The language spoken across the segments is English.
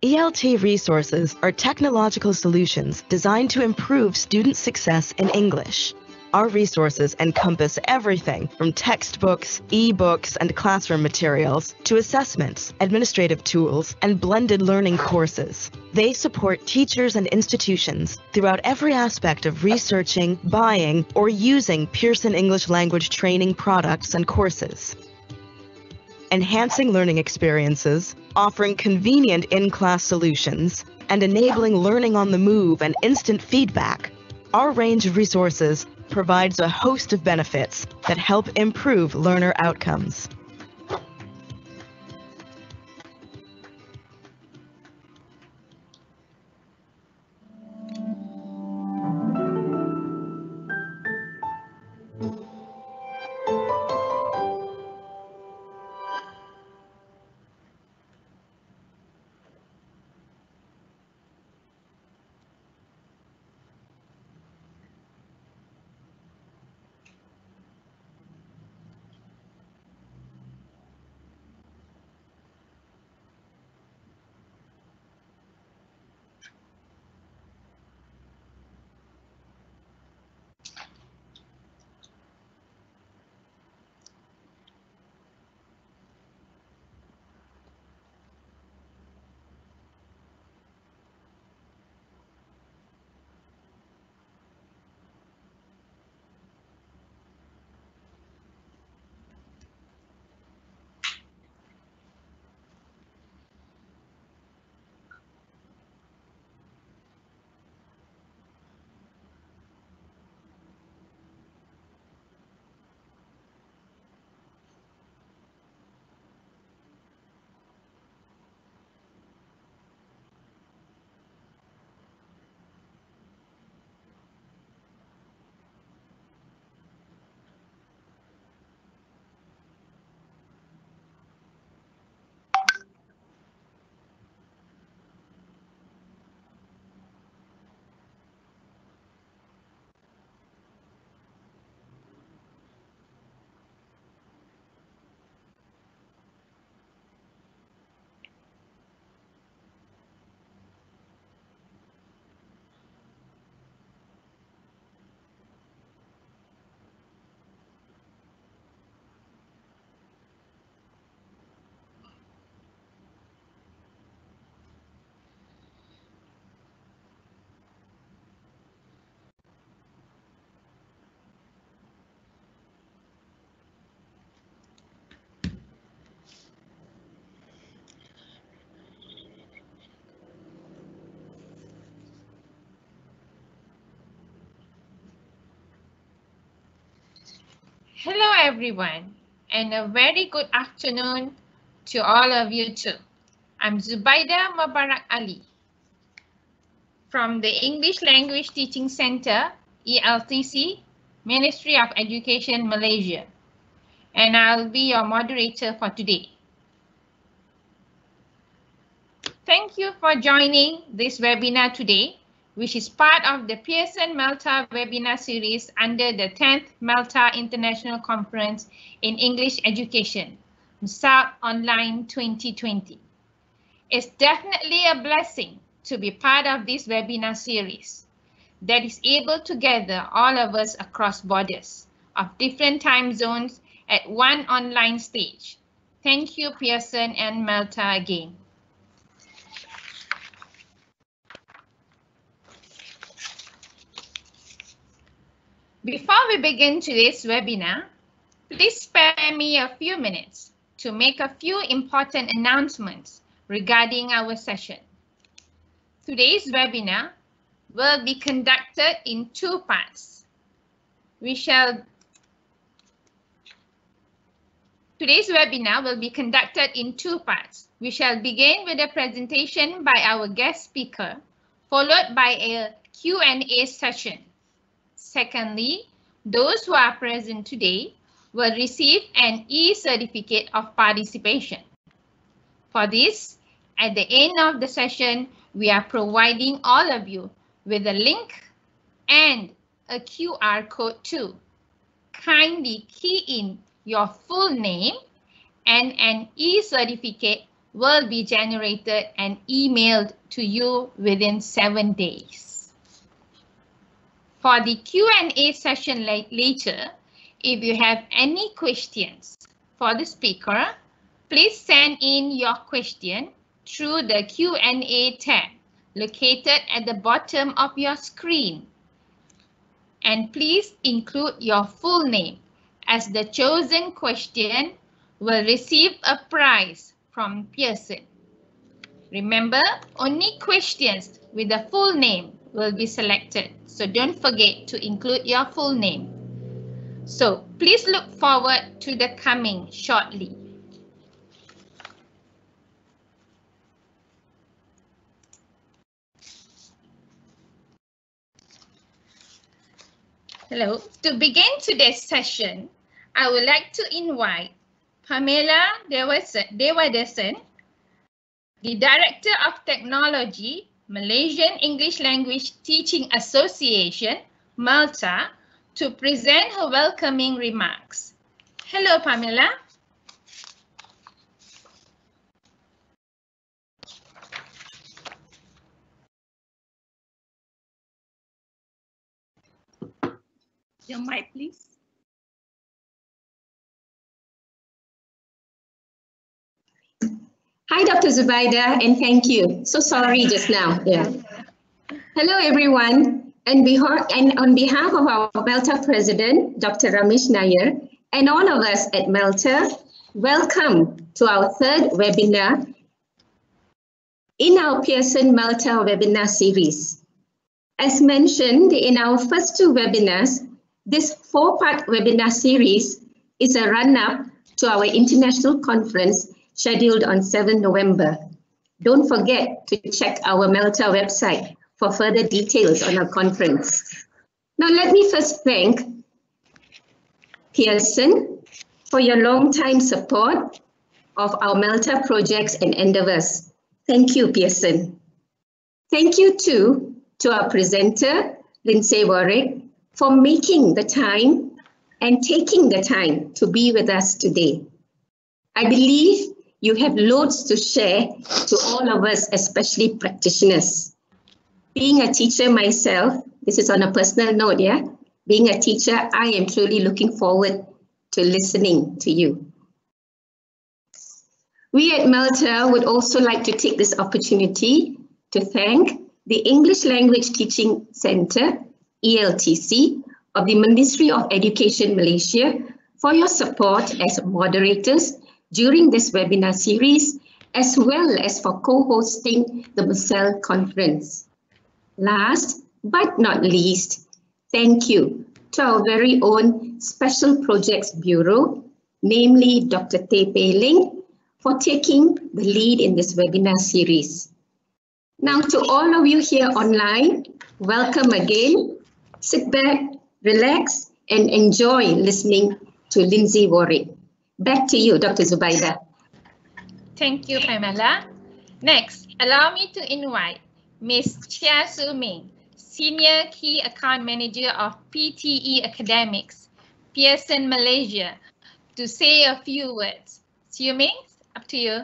ELT resources are technological solutions designed to improve student success in English. Our resources encompass everything from textbooks, e-books, and classroom materials to assessments, administrative tools, and blended learning courses. They support teachers and institutions throughout every aspect of researching, buying, or using Pearson English language training products and courses. Enhancing learning experiences, offering convenient in-class solutions, and enabling learning on the move and instant feedback. Our range of resources provides a host of benefits that help improve learner outcomes. Hello everyone, and a very good afternoon to all of you too. I'm Zubaida Mubarak Ali from the English Language Teaching Center, ELTC, Ministry of Education, Malaysia, and I'll be your moderator for today. Thank you for joining this webinar today, which is part of the Pearson-MELTA Webinar series under the 10th MELTA International Conference in English Education, MSAP Online 2020. It's definitely a blessing to be part of this webinar series that is able to gather all of us across borders of different time zones at one online stage. Thank you, Pearson and MELTA again. Before we begin today's webinar, please spare me a few minutes to make a few important announcements regarding our session. Today's webinar will be conducted in two parts. Today's webinar will be conducted in two parts. We shall begin with a presentation by our guest speaker, followed by a Q&A session. Secondly, those who are present today will receive an e-certificate of participation. For this, at the end of the session, we are providing all of you with a link and a QR code too. Kindly key in your full name and an e-certificate will be generated and emailed to you within 7 days. For the Q&A session later, if you have any questions for the speaker, please send in your question through the Q&A tab located at the bottom of your screen. And please include your full name, as the chosen question will receive a prize from Pearson. Remember, only questions with the full name will be selected, so don't forget to include your full name. So please look forward to the coming shortly. Hello. To begin today's session, I would like to invite Pamela Dewadesan, the Director of Technology, Malaysian English Language Teaching Association, Malta, to present her welcoming remarks. Hello, Pamela. Your mic, please. Hi, Dr. Zubaida, and thank you. So sorry just now. Yeah. Hello, everyone. And on behalf of our MELTA President, Dr. Ramesh Nair, and all of us at MELTA, welcome to our third webinar in our Pearson-MELTA webinar series. As mentioned in our first two webinars, this four-part webinar series is a run-up to our international conference scheduled on 7 November. Don't forget to check our MELTA website for further details on our conference. Now, let me first thank Pearson for your long-time support of our MELTA projects and endeavors. Thank you, Pearson. Thank you too to our presenter, Lindsay Warwick, for making the time and taking the time to be with us today. I believe you have loads to share to all of us, especially practitioners. Being a teacher myself, this is on a personal note, yeah? Being a teacher, I am truly looking forward to listening to you. We at MELTA would also like to take this opportunity to thank the English Language Teaching Centre, ELTC, of the Ministry of Education Malaysia for your support as moderators during this webinar series, as well as for co-hosting the Brussels conference. Last but not least, thank you to our very own Special Projects Bureau, namely Dr. Teh Pei Ling, for taking the lead in this webinar series. Now, to all of you here online, welcome again. Sit back, relax, and enjoy listening to Lindsay Warwick. Back to you, Dr. Zubaida. Thank you, Pamela. Next, allow me to invite Ms. Chia Su Ming, Senior Key Account Manager of PTE Academics, Pearson, Malaysia, to say a few words. Su Ming, up to you.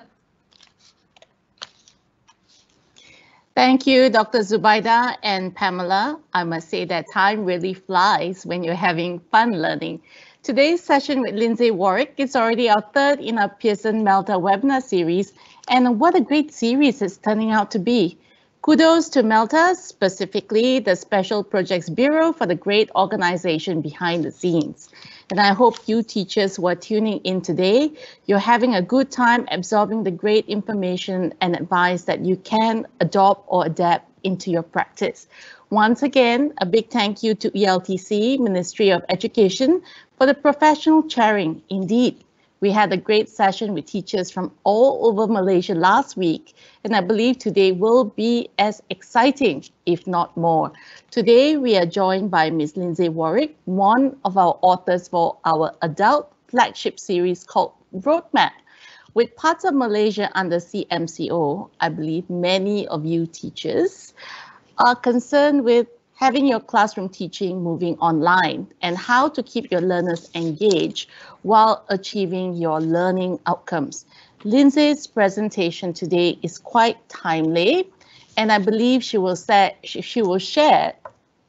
Thank you, Dr. Zubaida and Pamela. I must say that time really flies when you're having fun learning. Today's session with Lindsay Warwick is already our third in our Pearson-MELTA webinar series, and what a great series it's turning out to be. Kudos to MELTA, specifically the Special Projects Bureau, for the great organization behind the scenes. And I hope you teachers who are tuning in today, you're having a good time absorbing the great information and advice that you can adopt or adapt into your practice. Once again, a big thank you to ELTC, Ministry of Education, for the professional chairing. Indeed, we had a great session with teachers from all over Malaysia last week, and I believe today will be as exciting, if not more. Today, we are joined by Ms. Lindsay Warwick, one of our authors for our adult flagship series called Roadmap. With parts of Malaysia under CMCO, I believe many of you teachers are concerned with having your classroom teaching moving online, and how to keep your learners engaged while achieving your learning outcomes. Lindsay's presentation today is quite timely, and I believe she will share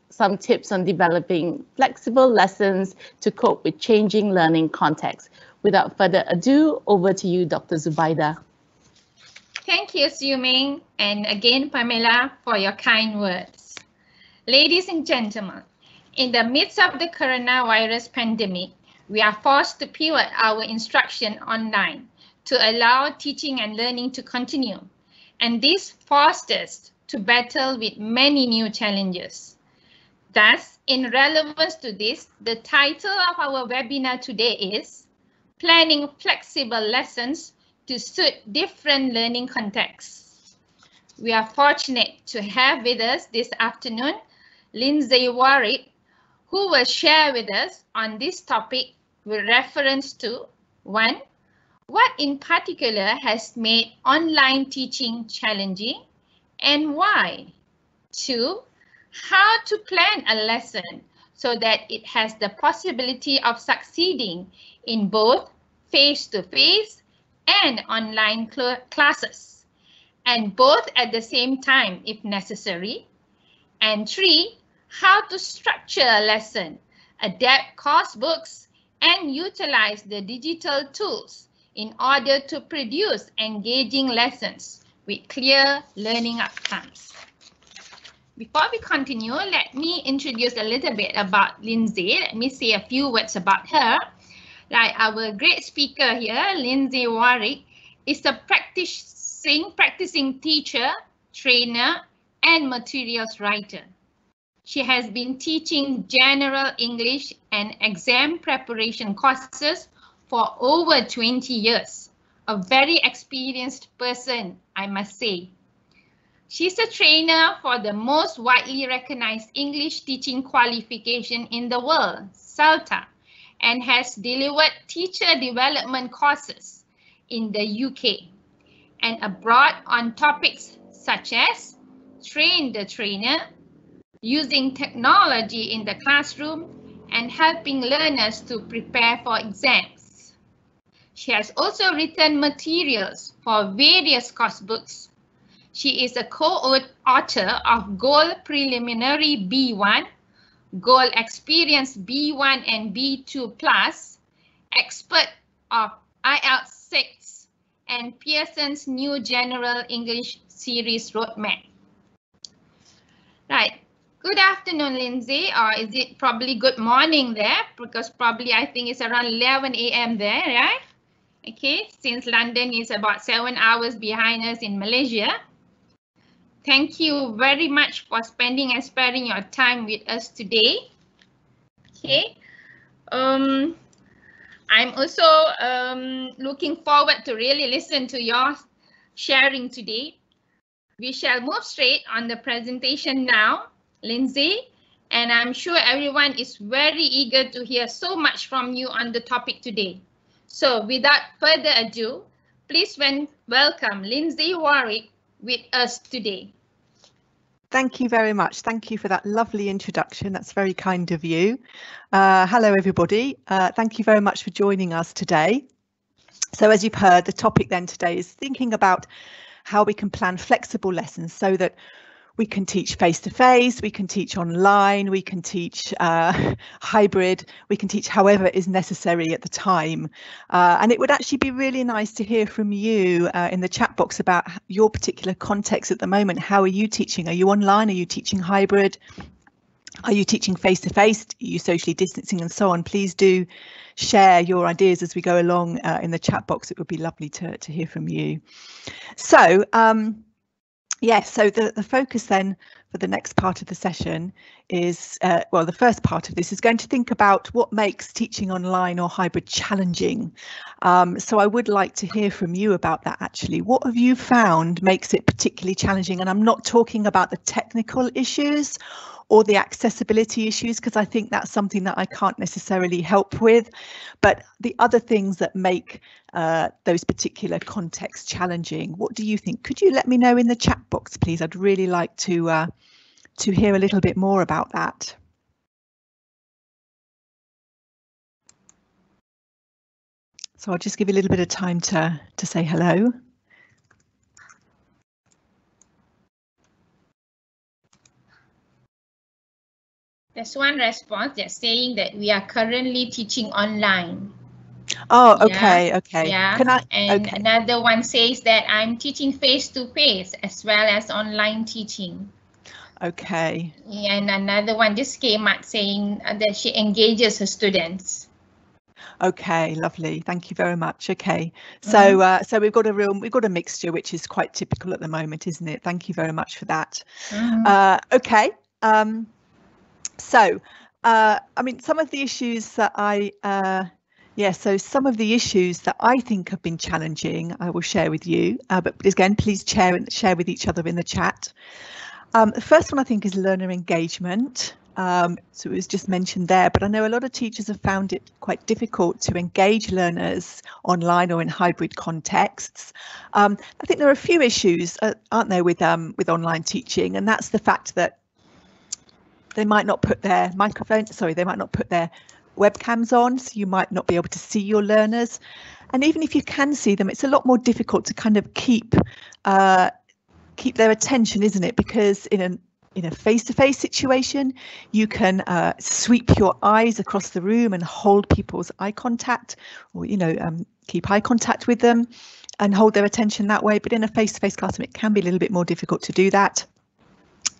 some tips on developing flexible lessons to cope with changing learning contexts. Without further ado, over to you, Dr. Zubaida. Thank you, Xiuming, and again, Pamela, for your kind words. Ladies and gentlemen, in the midst of the coronavirus pandemic, we are forced to pivot our instruction online to allow teaching and learning to continue. And this forced us to battle with many new challenges. Thus, in relevance to this, the title of our webinar today is Planning Flexible Lessons to Suit Different Learning Contexts. We are fortunate to have with us this afternoon Lindsay Warwick, who will share with us on this topic with reference to 1. What in particular has made online teaching challenging and why? 2. How to plan a lesson so that it has the possibility of succeeding in both face-to-face and online classes, and both at the same time if necessary. And 3, how to structure a lesson, adapt course books, and utilize the digital tools in order to produce engaging lessons with clear learning outcomes. Before we continue, let me introduce a little bit about Lindsay. Let me say a few words about her. Like our great speaker here, Lindsay Warwick, is a practicing teacher, trainer, and materials writer. She has been teaching general English and exam preparation courses for over 20 years. A very experienced person, I must say. She's a trainer for the most widely recognized English teaching qualification in the world, CELTA, and has delivered teacher development courses in the UK and abroad on topics such as train the trainer, using technology in the classroom, and helping learners to prepare for exams. She has also written materials for various course books. She is a co-author of Goal Preliminary B1, Goal Experience B1 and B2 Plus, expert of IELTS 6, and Pearson's New General English Series Roadmap. Right. Good afternoon, Lindsay, or is it probably good morning there? Because probably I think it's around 11 a.m. there, right? Okay, since London is about 7 hours behind us in Malaysia. Thank you very much for spending and sparing your time with us today. Okay, I'm also looking forward to really listen to your sharing today. We shall move straight on the presentation now, Lindsay, and I'm sure everyone is very eager to hear so much from you on the topic today. So without further ado, please welcome Lindsay Warwick with us today. Thank you very much. Thank you for that lovely introduction. That's very kind of you. Hello, everybody. Thank you very much for joining us today. So as you've heard, the topic then today is thinking about how we can plan flexible lessons so that we can teach face-to-face, we can teach online, we can teach hybrid, we can teach however is necessary at the time. And it would actually be really nice to hear from you in the chat box about your particular context at the moment. How are you teaching? Are you online? Are you teaching hybrid? Are you teaching face-to-face? Are you socially distancing and so on? Please do share your ideas as we go along in the chat box. It would be lovely to hear from you. So, yes, so the focus then for the next part of the session is, well, the first part of this is going to think about what makes teaching online or hybrid challenging. So I would like to hear from you about that actually. What have you found makes it particularly challenging? And I'm not talking about the technical issues or the accessibility issues, because I think that's something that I can't necessarily help with, but the other things that make those particular contexts challenging. What do you think? Could you let me know in the chat box, please? I'd really like to to hear a little bit more about that. So I'll just give you a little bit of time to say hello. There's one response that's saying that we are currently teaching online. Oh, okay, okay. Yeah. Can I? And okay. Another one says that I'm teaching face-to-face as well as online teaching. Okay. Yeah, and another one just came out saying that she engages her students. Okay, lovely. Thank you very much. Okay, so so we've got a mixture, which is quite typical at the moment, isn't it? Thank you very much for that. Okay. So I mean, some of the issues that so some of the issues that I think have been challenging, I will share with you. But again, please share with each other in the chat. The first one I think is learner engagement. So it was just mentioned there, but I know a lot of teachers have found it quite difficult to engage learners online or in hybrid contexts. I think there are a few issues, aren't there, with online teaching, and that's the fact that they might not put their they might not put their webcams on, so you might not be able to see your learners. And even if you can see them, it's a lot more difficult to kind of keep their attention, isn't it? Because in a face-to-face situation, you can sweep your eyes across the room and hold people's eye contact, or keep eye contact with them and hold their attention that way. But in a face-to-face classroom, it can be a little bit more difficult to do that.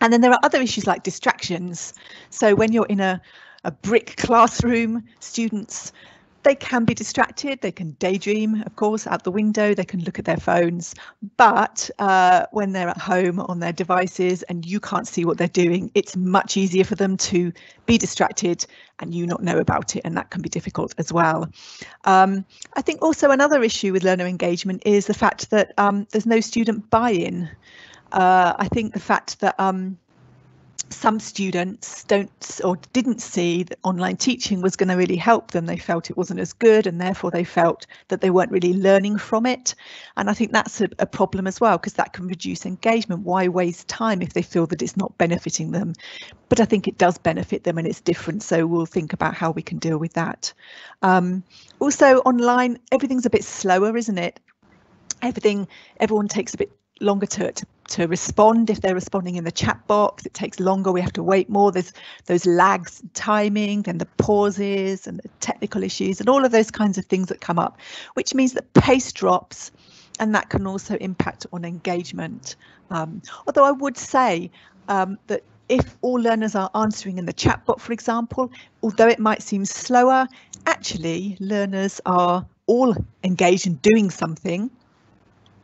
And then there are other issues like distractions. So when you're in a brick classroom, students, they can be distracted. They can daydream, of course, out the window. They can look at their phones. But when they're at home on their devices and you can't see what they're doing, it's much easier for them to be distracted and you not know about it. And that can be difficult as well. I think also another issue with learner engagement is the fact that there's no student buy-in. I think the fact that some students didn't see that online teaching was going to really help them. They felt it wasn't as good, and therefore they felt that they weren't really learning from it. And I think that's a problem as well, because that can reduce engagement. Why waste time if they feel that it's not benefiting them? But I think it does benefit them, and it's different. So we'll think about how we can deal with that. Also online, everything's a bit slower, isn't it? Everyone takes a bit longer to respond. If they're responding in the chat box, it takes longer. We have to wait more. There's those lags, timing, and the pauses and the technical issues and all of those kinds of things that come up, which means that pace drops, and that can also impact on engagement. Although I would say that if all learners are answering in the chat box, for example, although it might seem slower, actually learners are all engaged in doing something.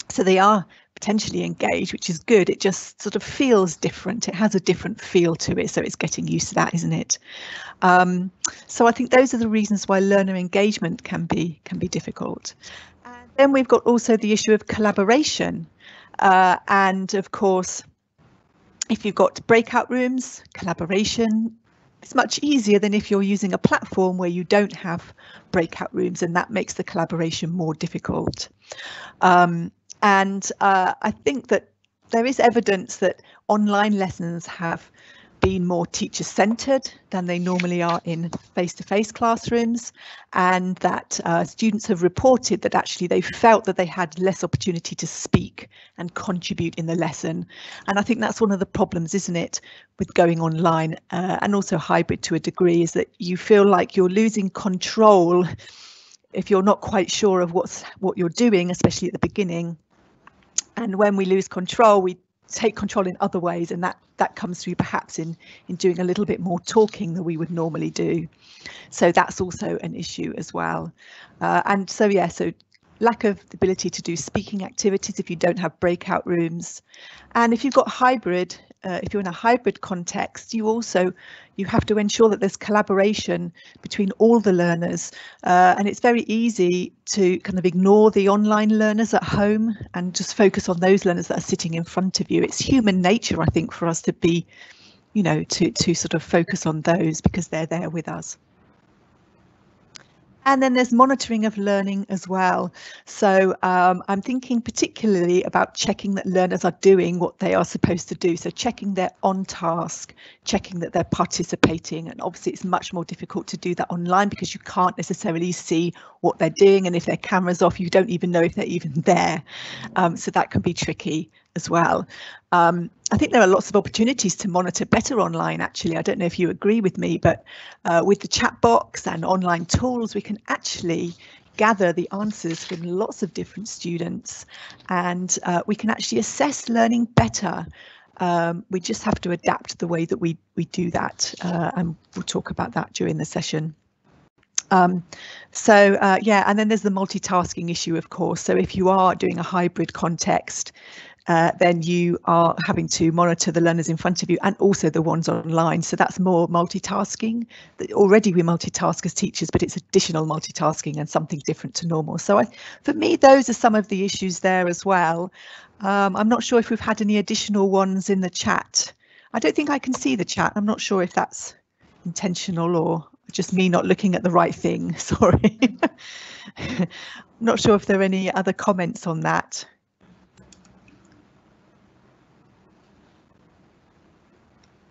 So they are potentially engaged, which is good. It just sort of feels different. It has a different feel to it. So it's getting used to that, isn't it? So I think those are the reasons why learner engagement can be difficult. And then we've got also the issue of collaboration. And of course, if you've got breakout rooms, collaboration, it's much easier than if you're using a platform where you don't have breakout rooms, and that makes the collaboration more difficult. And I think that there is evidence that online lessons have been more teacher-centred than they normally are in face-to-face classrooms, and that students have reported that actually they felt that they had less opportunity to speak and contribute in the lesson. And I think that's one of the problems, isn't it, with going online and also hybrid to a degree, is that you feel like you're losing control if you're not quite sure of what you're doing, especially at the beginning. And when we lose control, we take control in other ways, and that comes through perhaps in doing a little bit more talking than we would normally do. So that's also an issue as well. And so, yeah, so lack of the ability to do speaking activities if you don't have breakout rooms. And if you've got hybrid, if you're in a hybrid context, you have to ensure that there's collaboration between all the learners. And it's very easy to kind of ignore the online learners at home and just focus on those learners that are sitting in front of you. It's human nature, I think, for us to be, to sort of focus on those because they're there with us. And then there's monitoring of learning as well. So I'm thinking particularly about checking that learners are doing what they are supposed to do. So checking they're on task, checking that they're participating. And obviously it's much more difficult to do that online because you can't necessarily see what they're doing. And if their camera's off, you don't even know if they're even there. So that can be tricky as well. I think there are lots of opportunities to monitor better online, actually. I don't know if you agree with me, but with the chat box and online tools, we can actually gather the answers from lots of different students, and we can actually assess learning better. We just have to adapt the way that we do that, and we'll talk about that during the session. Yeah, and then there's the multitasking issue, of course. So if you are doing a hybrid context, then you are having to monitor the learners in front of you and also the ones online. So that's more multitasking. Already we multitask as teachers, but it's additional multitasking and something different to normal. So for me, those are some of the issues there as well. I'm not sure if we've had any additional ones in the chat. I don't think I can see the chat. I'm not sure if that's intentional or just me not looking at the right thing. Sorry. I'm not sure if there are any other comments on that.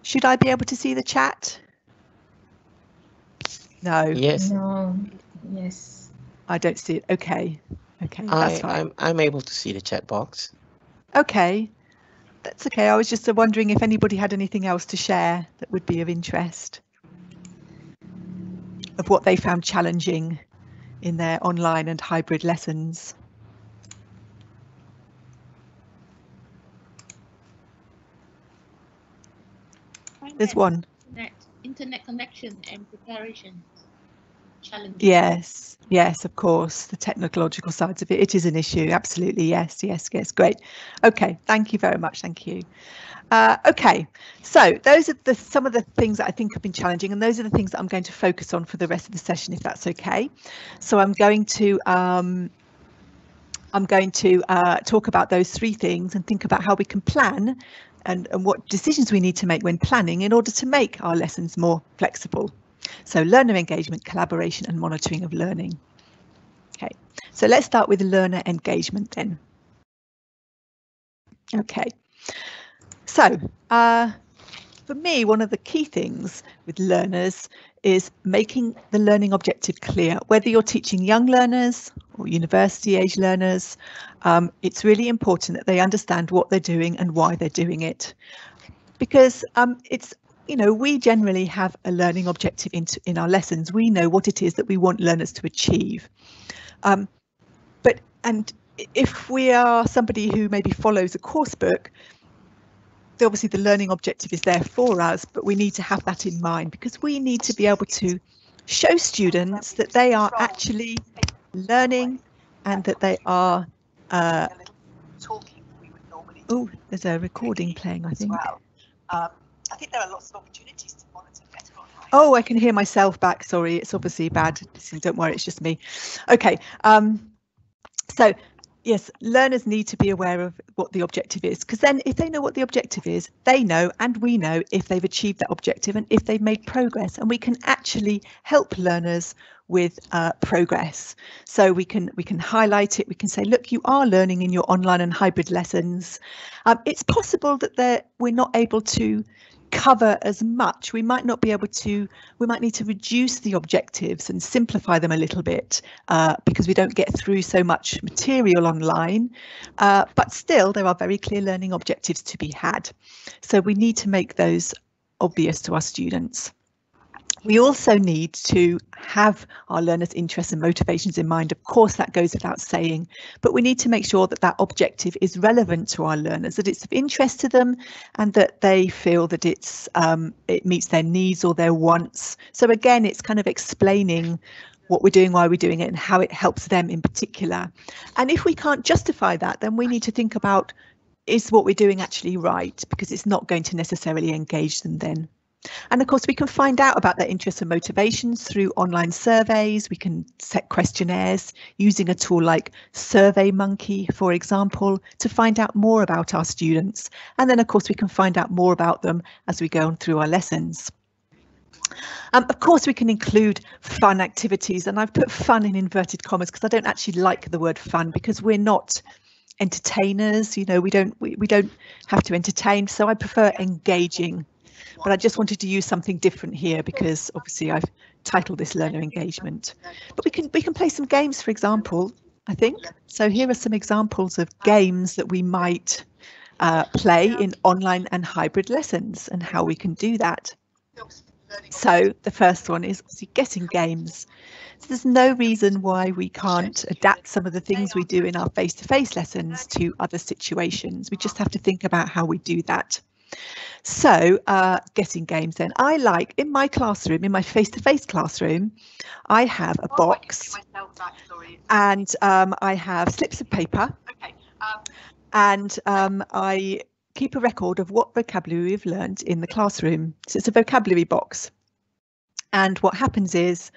Should I be able to see the chat? No. Yes. No. Yes. I don't see it. Okay. Okay. That's fine. I'm able to see the chat box. Okay. That's okay. I was just wondering if anybody had anything else to share that would be of interest of what they found challenging in their online and hybrid lessons. There's one. Internet connection and preparation challenges. Yes, yes, of course. The technological sides of it. It is an issue. Absolutely. Yes, yes, yes. Great. OK, thank you very much. Thank you. OK, so those are some of the things that I think have been challenging, and those are the things that I'm going to focus on for the rest of the session, if that's OK. So I'm going to talk about those three things and think about how we can plan and what decisions we need to make when planning in order to make our lessons more flexible. So learner engagement, collaboration and monitoring of learning. OK, so let's start with learner engagement then. OK, so for me, one of the key things with learners is making the learning objective clear. Whether you're teaching young learners or university age learners, it's really important that they understand what they're doing and why they're doing it. Because we generally have a learning objective in our lessons. We know what it is that we want learners to achieve. And if we are somebody who maybe follows a course book, obviously the learning objective is there for us, but we need to have that in mind because we need to be able to show students that they are actually learning and that they are oh, there's a recording playing, I think. I think there are lots of opportunities to monitor better online. Oh, I can hear myself back. Sorry, it's obviously bad. Don't worry, it's just me. OK, so yes, learners need to be aware of what the objective is, because then if they know what the objective is, they know and we know if they've achieved that objective and if they've made progress, and we can actually help learners with progress. So we can highlight it. We can say, look, you are learning in your online and hybrid lessons. It's possible that we're not able to cover as much. We might not be able to, we might need to reduce the objectives and simplify them a little bit because we don't get through so much material online, but still there are very clear learning objectives to be had. So we need to make those obvious to our students. We also need to have our learners' interests and motivations in mind. Of course, that goes without saying, but we need to make sure that that objective is relevant to our learners, that it's of interest to them and that they feel that it meets their needs or their wants. So again, it's kind of explaining what we're doing, why we're doing it and how it helps them in particular. And if we can't justify that, then we need to think about, is what we're doing actually right? Because it's not going to necessarily engage them then. And of course, we can find out about their interests and motivations through online surveys. We can set questionnaires using a tool like SurveyMonkey, for example, to find out more about our students. And then, of course, we can find out more about them as we go on through our lessons. Of course, we can include fun activities, and I've put fun in inverted commas because I don't actually like the word fun, because we're not entertainers, you know, we don't have to entertain, so I prefer engaging. But I just wanted to use something different here because obviously I've titled this learner engagement. But we can play some games, for example, I think. So here are some examples of games that we might play in online and hybrid lessons and how we can do that. So the first one is obviously guessing games. So there's no reason why we can't adapt some of the things we do in our face-to-face lessons to other situations. We just have to think about how we do that. So guessing games then. I like, in my classroom, in my face-to-face classroom, I have a box and I have slips of paper and I keep a record of what vocabulary we've learned in the classroom. So it's a vocabulary box. And what happens is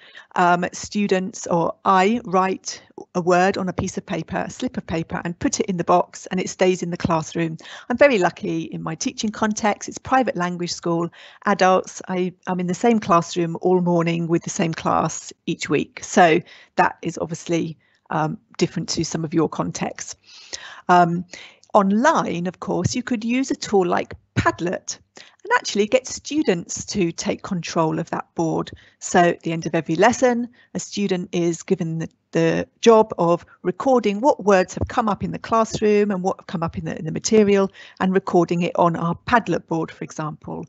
students, or I write a word on a piece of paper, a slip of paper, and put it in the box, and it stays in the classroom. I'm very lucky in my teaching context. It's private language school, adults. I'm in the same classroom all morning with the same class each week. So that is obviously different to some of your contexts. Online, of course, you could use a tool like Padlet and actually get students to take control of that board. So at the end of every lesson, a student is given the job of recording what words have come up in the classroom and what have come up in the material, and recording it on our Padlet board, for example.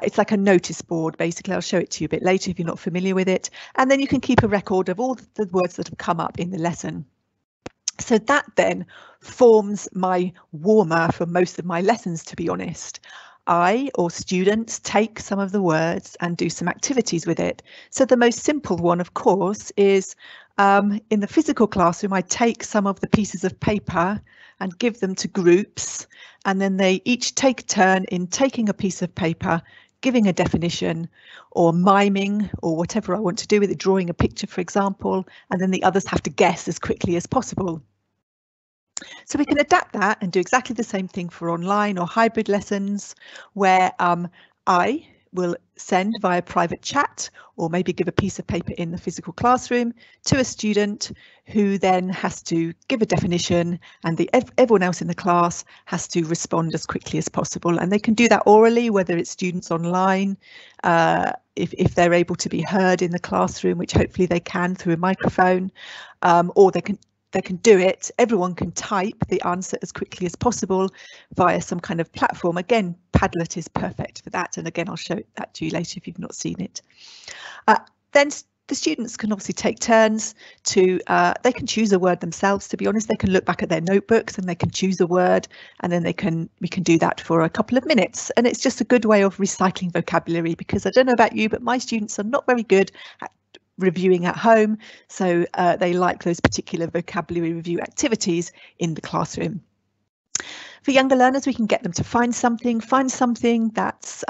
It's like a notice board, basically. I'll show it to you a bit later if you're not familiar with it. And then you can keep a record of all the words that have come up in the lesson. So that then forms my warmer for most of my lessons, to be honest. I, or students, take some of the words and do some activities with it. So the most simple one, of course, is in the physical classroom, I take some of the pieces of paper and give them to groups, and then they each take a turn in taking a piece of paper, giving a definition or miming or whatever I want to do with it, drawing a picture, for example, and then the others have to guess as quickly as possible. So we can adapt that and do exactly the same thing for online or hybrid lessons, where I will send via private chat or maybe give a piece of paper in the physical classroom to a student who then has to give a definition, and everyone else in the class has to respond as quickly as possible. And they can do that orally, whether it's students online, if they're able to be heard in the classroom, which hopefully they can through a microphone, or they can do it. Everyone can type the answer as quickly as possible via some kind of platform. Again, Padlet is perfect for that. And again, I'll show that to you later if you've not seen it. Then the students can obviously take turns to, they can choose a word themselves, to be honest. They can look back at their notebooks and they can choose a word, and then we can do that for a couple of minutes. And it's just a good way of recycling vocabulary, because I don't know about you, but my students are not very good at reviewing at home, so they like those particular vocabulary review activities in the classroom. For younger learners, we can get them to find something that's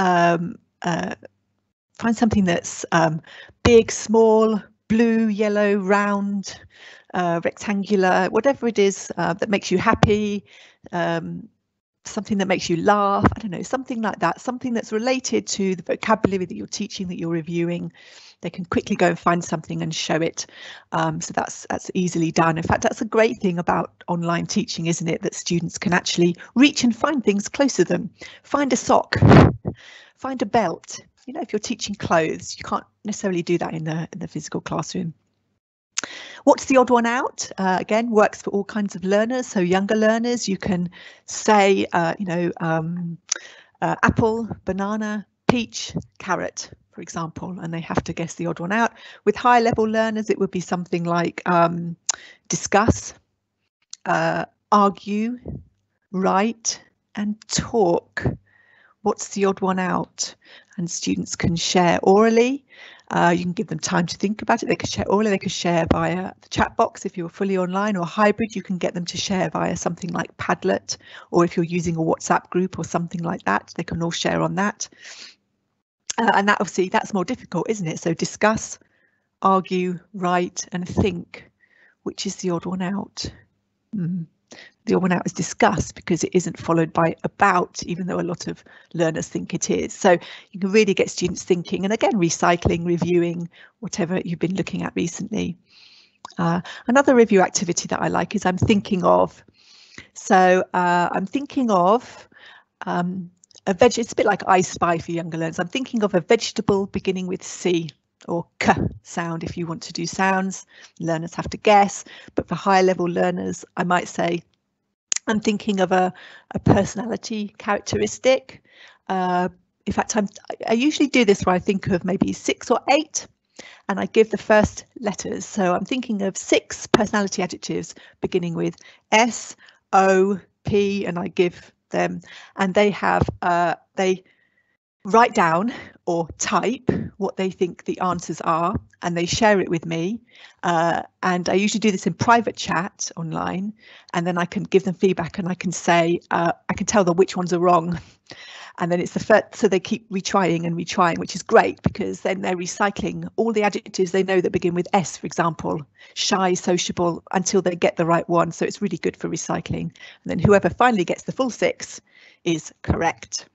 big, small, blue, yellow, round, rectangular, whatever it is that makes you happy, something that makes you laugh, I don't know, something like that, something that's related to the vocabulary that you're teaching, that you're reviewing. They can quickly go and find something and show it. So that's easily done. In fact, that's a great thing about online teaching, isn't it? That students can actually reach and find things close to them. Find a sock, find a belt. You know, if you're teaching clothes, you can't necessarily do that in the physical classroom. What's the odd one out? Again, works for all kinds of learners. So younger learners, you can say, apple, banana, peach, carrot, for example, and they have to guess the odd one out. With higher level learners, it would be something like discuss, argue, write, and talk. What's the odd one out? And students can share orally. You can give them time to think about it. They could share orally, they could share via the chat box if you're fully online, or hybrid, you can get them to share via something like Padlet, or if you're using a WhatsApp group or something like that, they can all share on that. And that obviously, that's more difficult, isn't it? So discuss, argue, write, and think. Which is the odd one out? the odd one out as discuss, because it isn't followed by about, even though a lot of learners think it is. So you can really get students thinking, and again, recycling, reviewing, whatever you've been looking at recently. Another review activity that I like is I'm thinking of. So I'm thinking of it's a bit like I Spy for younger learners. I'm thinking of a vegetable beginning with C or K sound. If you want to do sounds, learners have to guess, but for higher level learners, I might say, I'm thinking of a personality characteristic. In fact, I usually do this where I think of maybe 6 or 8, and I give the first letters. So I'm thinking of 6 personality adjectives beginning with S, O, P, and I give them, and they have they write down or type what they think the answers are, and they share it with me. And I usually do this in private chat online, and then I can give them feedback, and I can say, I can tell them which ones are wrong. And then it's the first, so they keep retrying and retrying, which is great, because then they're recycling all the adjectives they know that begin with S, for example, shy, sociable, until they get the right one. So it's really good for recycling. And then whoever finally gets the full 6 is correct.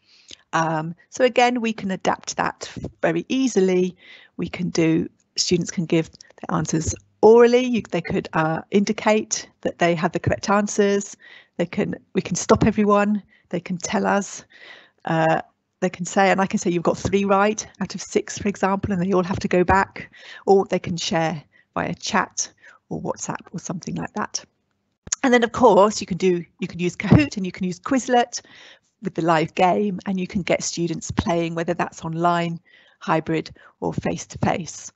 So again, we can adapt that very easily. Students can give their answers orally. They could indicate that they have the correct answers. We can stop everyone. They can tell us. They can say, and I can say you've got 3 right out of 6, for example, and they all have to go back, or they can share via chat or WhatsApp or something like that. And then, of course, you can use Kahoot, and you can use Quizlet with the live game, and you can get students playing, whether that's online, hybrid, or face-to-face.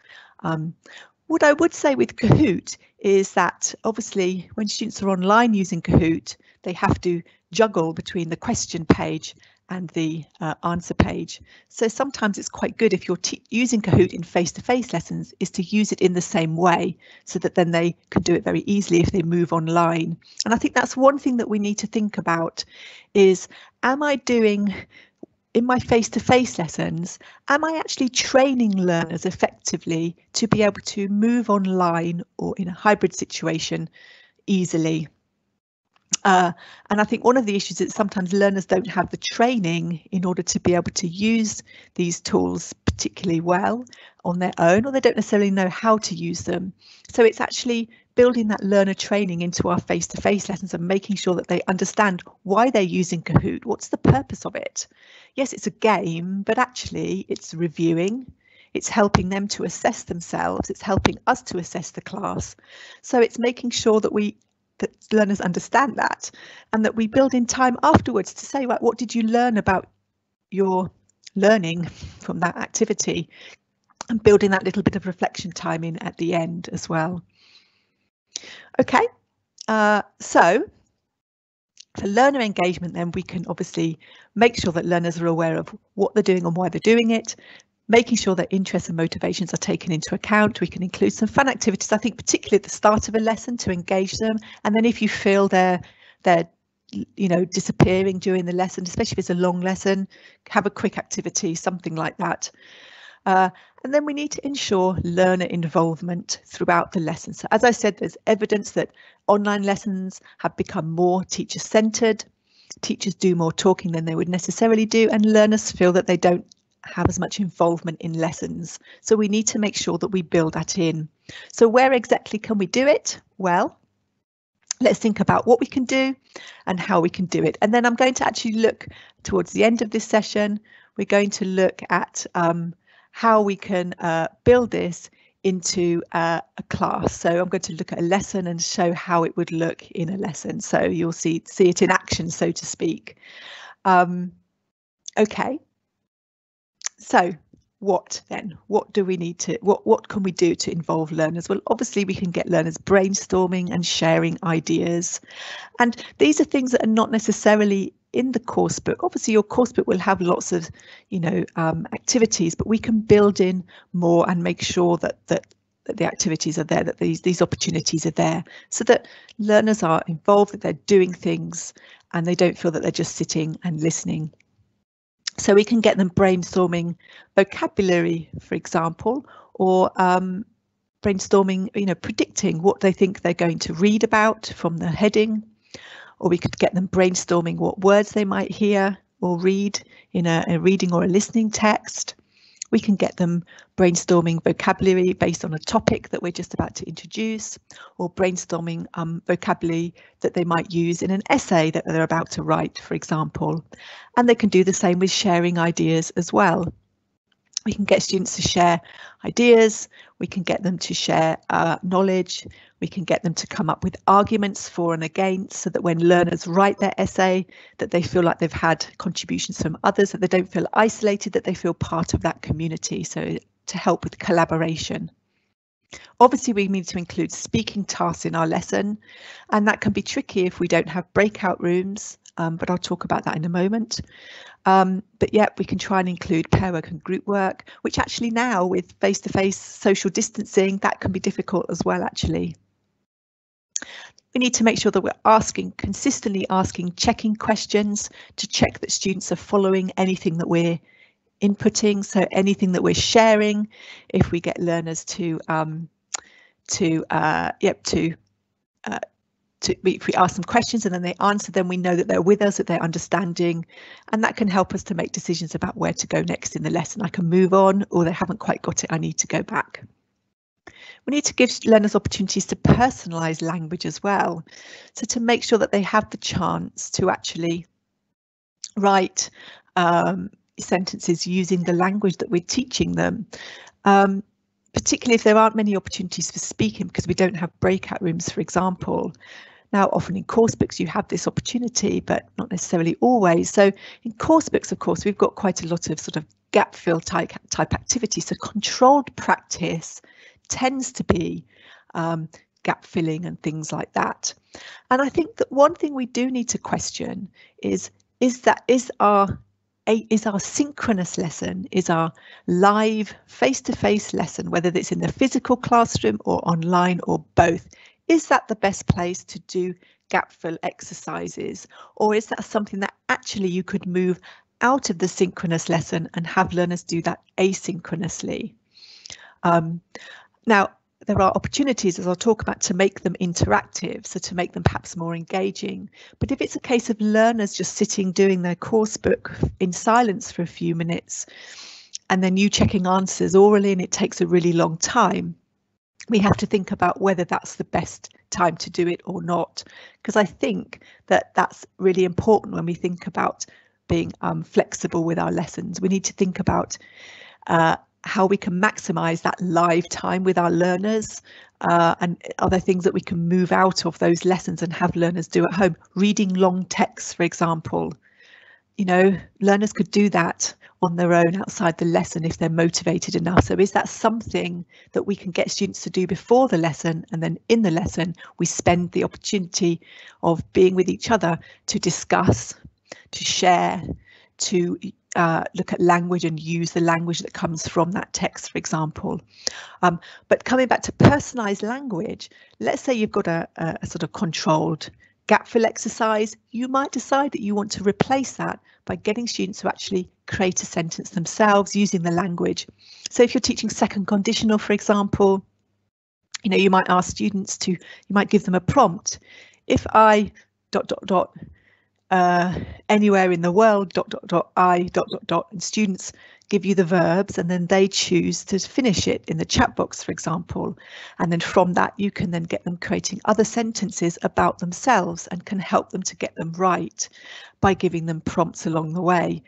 What I would say with Kahoot is that obviously when students are online using Kahoot, they have to juggle between the question page and the answer page. So sometimes it's quite good if you're using Kahoot in face-to-face lessons is to use it in the same way, so that then they can do it very easily if they move online. And I think that's one thing that we need to think about is, am I doing in my face-to-face lessons, am I actually training learners effectively to be able to move online or in a hybrid situation easily? And I think one of the issues is sometimes learners don't have the training in order to be able to use these tools particularly well on their own, or they don't necessarily know how to use them. So it's actually building that learner training into our face-to-face lessons and making sure that they understand why they're using Kahoot. What's the purpose of it? Yes, it's a game, but actually it's reviewing. It's helping them to assess themselves. It's helping us to assess the class. So it's making sure that learners understand that, and that we build in time afterwards to say, right, what did you learn about your learning from that activity, and building that little bit of reflection time in at the end as well. Okay, so for learner engagement, then we can obviously make sure that learners are aware of what they're doing and why they're doing it, making sure that interests and motivations are taken into account. We can include some fun activities, I think, particularly at the start of a lesson to engage them. And then if you feel they're disappearing during the lesson, especially if it's a long lesson, have a quick activity, something like that. And then we need to ensure learner involvement throughout the lesson. So as I said, there's evidence that online lessons have become more teacher-centred. Teachers do more talking than they would necessarily do, and learners feel that they don't have as much involvement in lessons. So we need to make sure that we build that in. So where exactly can we do it? Well, let's think about what we can do and how we can do it. And then I'm going to actually look towards the end of this session. We're going to look at how we can build this into a class. So I'm going to look at a lesson and show how it would look in a lesson. So you'll see it in action, so to speak. Okay. So what then? What do we need to, what can we do to involve learners? Well, obviously we can get learners brainstorming and sharing ideas. And these are things that are not necessarily in the course book. Obviously your course book will have lots of, activities, but we can build in more and make sure that the activities are there, that these opportunities are there, so that learners are involved, that they're doing things and they don't feel that they're just sitting and listening. So we can get them brainstorming vocabulary, for example, or brainstorming, predicting what they think they're going to read about from the heading, or we could get them brainstorming what words they might hear or read in a reading or a listening text. We can get them brainstorming vocabulary based on a topic that we're just about to introduce, or brainstorming vocabulary that they might use in an essay that they're about to write, for example. And they can do the same with sharing ideas as well. We can get students to share ideas, we can get them to share knowledge, we can get them to come up with arguments for and against, so that when learners write their essay, that they feel like they've had contributions from others, that they don't feel isolated, that they feel part of that community, so to help with collaboration. Obviously, we need to include speaking tasks in our lesson, and that can be tricky if we don't have breakout rooms, but I'll talk about that in a moment. But yeah, we can try and include pair work and group work, which actually now with face-to-face social distancing, that can be difficult as well, actually. We need to make sure that we're consistently asking checking questions to check that students are following anything that we're inputting, so anything that we're sharing. If we get learners if we ask them questions and then they answer them, we know that they're with us, that they're understanding, and that can help us to make decisions about where to go next in the lesson. I can move on, or they haven't quite got it, I need to go back. We need to give learners opportunities to personalise language as well, so to make sure that they have the chance to actually write sentences using the language that we're teaching them. Particularly if there aren't many opportunities for speaking, because we don't have breakout rooms, for example. Now, often in course books you have this opportunity, but not necessarily always. So in course books, of course, we've got quite a lot of sort of gap fill type activity. So controlled practice tends to be gap filling and things like that. And I think that one thing we do need to question is our synchronous lesson, is our live face-to-face lesson, whether it's in the physical classroom or online or both, is that the best place to do gap fill exercises? Or is that something that actually you could move out of the synchronous lesson and have learners do that asynchronously? Now, there are opportunities, as I'll talk about, to make them interactive, so to make them perhaps more engaging. But if it's a case of learners just sitting doing their course book in silence for a few minutes, and then you checking answers orally and it takes a really long time, we have to think about whether that's the best time to do it or not, because I think that that's really important when we think about being flexible with our lessons. We need to think about how we can maximise that live time with our learners, and other things that we can move out of those lessons and have learners do at home. Reading long texts, for example, you know, learners could do that on their own outside the lesson if they're motivated enough. So is that something that we can get students to do before the lesson, and then in the lesson we spend the opportunity of being with each other to discuss, to share, to look at language and use the language that comes from that text, for example. But coming back to personalised language, let's say you've got a sort of controlled gap fill exercise, you might decide that you want to replace that by getting students to actually create a sentence themselves using the language. So if you're teaching second conditional, for example, you know, you might ask students to, you might give them a prompt. If I ... anywhere in the world ... and students give you the verbs and then they choose to finish it in the chat box, for example, and then from that you can then get them creating other sentences about themselves and can help them to get them right by giving them prompts along the way.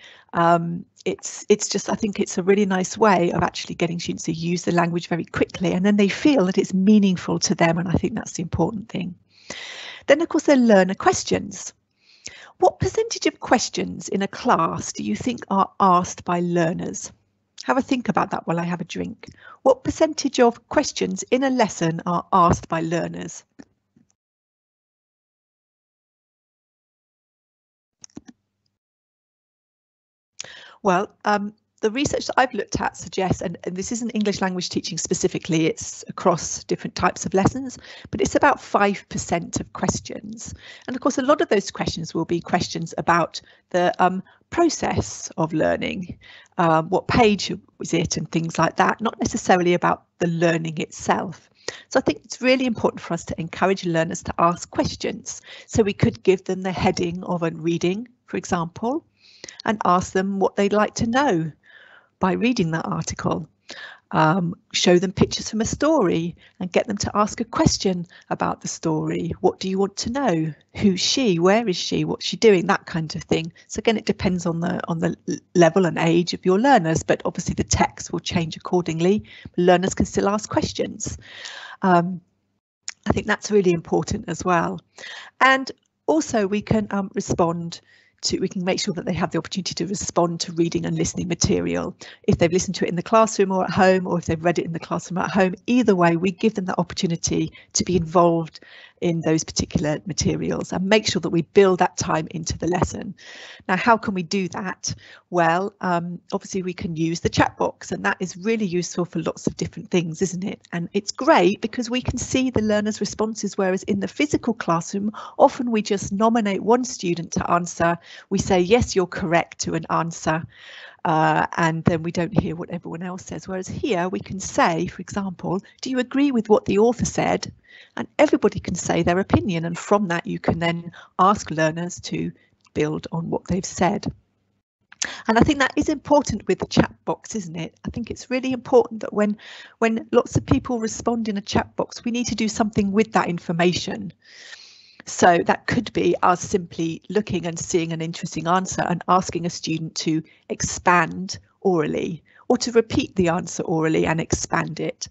It's just, I think it's a really nice way of actually getting students to use the language very quickly, and then they feel that it's meaningful to them, and I think that's the important thing. Then of course there are learner questions. What percentage of questions in a class do you think are asked by learners? Have a think about that while I have a drink. What percentage of questions in a lesson are asked by learners? Well, the research that I've looked at suggests, and this isn't English language teaching specifically, it's across different types of lessons, but it's about 5% of questions. And of course, a lot of those questions will be questions about the process of learning, what page is it and things like that, not necessarily about the learning itself. So I think it's really important for us to encourage learners to ask questions. So we could give them the heading of a reading, for example, and ask them what they'd like to know by reading that article. Show them pictures from a story and get them to ask a question about the story. What do you want to know? Who's she? Where is she? What's she doing? That kind of thing. So again, it depends on the level and age of your learners, but obviously the text will change accordingly. Learners can still ask questions. I think that's really important as well. And also we can we can make sure that they have the opportunity to respond to reading and listening material. If they've listened to it in the classroom or at home, or if they've read it in the classroom or at home, either way, we give them the opportunity to be involved in those particular materials and make sure that we build that time into the lesson. Now, how can we do that? Well, obviously we can use the chat box, and that is really useful for lots of different things, isn't it? And it's great because we can see the learners' responses, whereas in the physical classroom, often we just nominate one student to answer. We say, yes, you're correct to an answer. And then we don't hear what everyone else says. Whereas here we can say, for example, do you agree with what the author said? And everybody can say their opinion. And from that, you can then ask learners to build on what they've said. And I think that is important with the chat box, isn't it? I think it's really important that when lots of people respond in a chat box, we need to do something with that information. So that could be us simply looking and seeing an interesting answer and asking a student to expand orally, or to repeat the answer orally and expand it.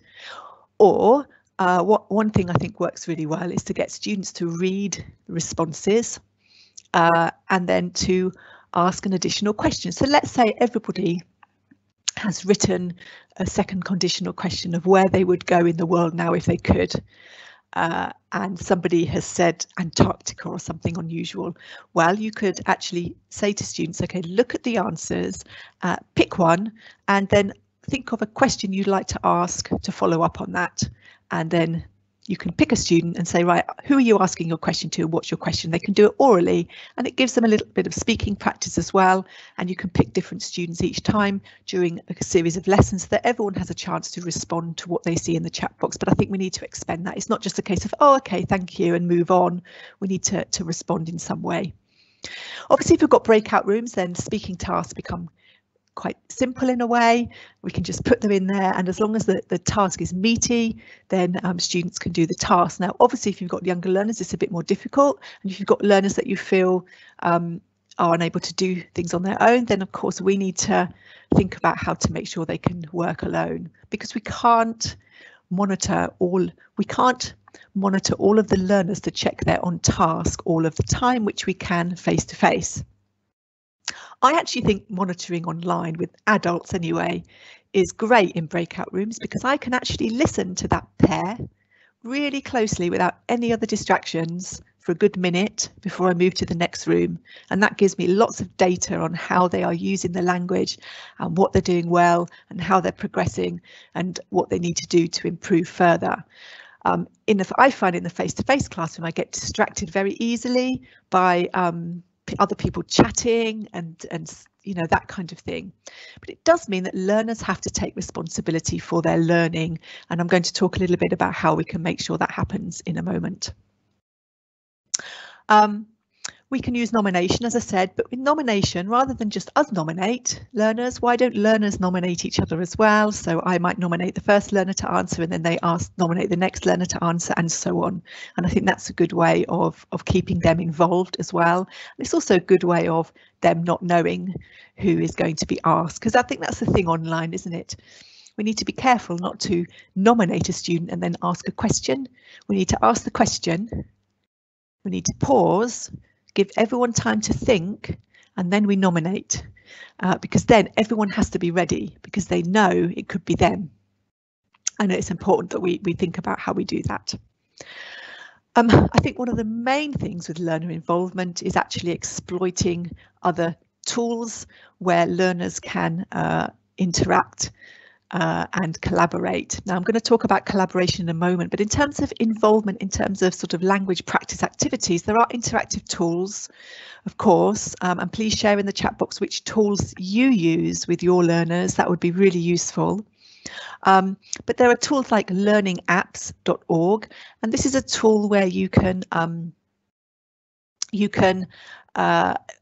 Or one thing I think works really well is to get students to read responses and then to ask an additional question. So let's say everybody has written a second conditional question of where they would go in the world now if they could. And somebody has said Antarctica or something unusual. Well, you could actually say to students, OK, look at the answers, pick one, and then think of a question you'd like to ask to follow up on that. And then you can pick a student and say, right, who are you asking your question to? What's your question? They can do it orally, and it gives them a little bit of speaking practice as well. And you can pick different students each time during a series of lessons so that everyone has a chance to respond to what they see in the chat box. But I think we need to expand that. It's not just a case of, oh, OK, thank you, and move on. We need to respond in some way. Obviously, if we've got breakout rooms, then speaking tasks become quite simple in a way. We can just put them in there, and as long as the task is meaty, then students can do the task. Now, obviously, if you've got younger learners, it's a bit more difficult, and if you've got learners that you feel are unable to do things on their own, then of course we need to think about how to make sure they can work alone, because we can't monitor all of the learners to check they're on task all of the time, which we can face to face. I actually think monitoring online with adults anyway is great in breakout rooms, because I can actually listen to that pair really closely without any other distractions for a good minute before I move to the next room. And that gives me lots of data on how they are using the language and what they're doing well and how they're progressing and what they need to do to improve further. I find in the face-to-face classroom, I get distracted very easily by other people chatting and that kind of thing. But it does mean that learners have to take responsibility for their learning, and I'm going to talk a little bit about how we can make sure that happens in a moment. We can use nomination, as I said, but with nomination, rather than just us nominate learners, why don't learners nominate each other as well? So I might nominate the first learner to answer, and then they nominate the next learner to answer, and so on. And I think that's a good way of keeping them involved as well. And it's also a good way of them not knowing who is going to be asked, because I think that's the thing online, isn't it? We need to be careful not to nominate a student and then ask a question. We need to ask the question. We need to pause, give everyone time to think, and then we nominate, because then everyone has to be ready, because they know it could be them. And it's important that we think about how we do that. I think one of the main things with learner involvement is actually exploiting other tools where learners can interact and collaborate. Now, I'm going to talk about collaboration in a moment, but in terms of involvement, in terms of sort of language practice activities, there are interactive tools, of course, and please share in the chat box which tools you use with your learners. That would be really useful. But there are tools like learningapps.org, and this is a tool where you can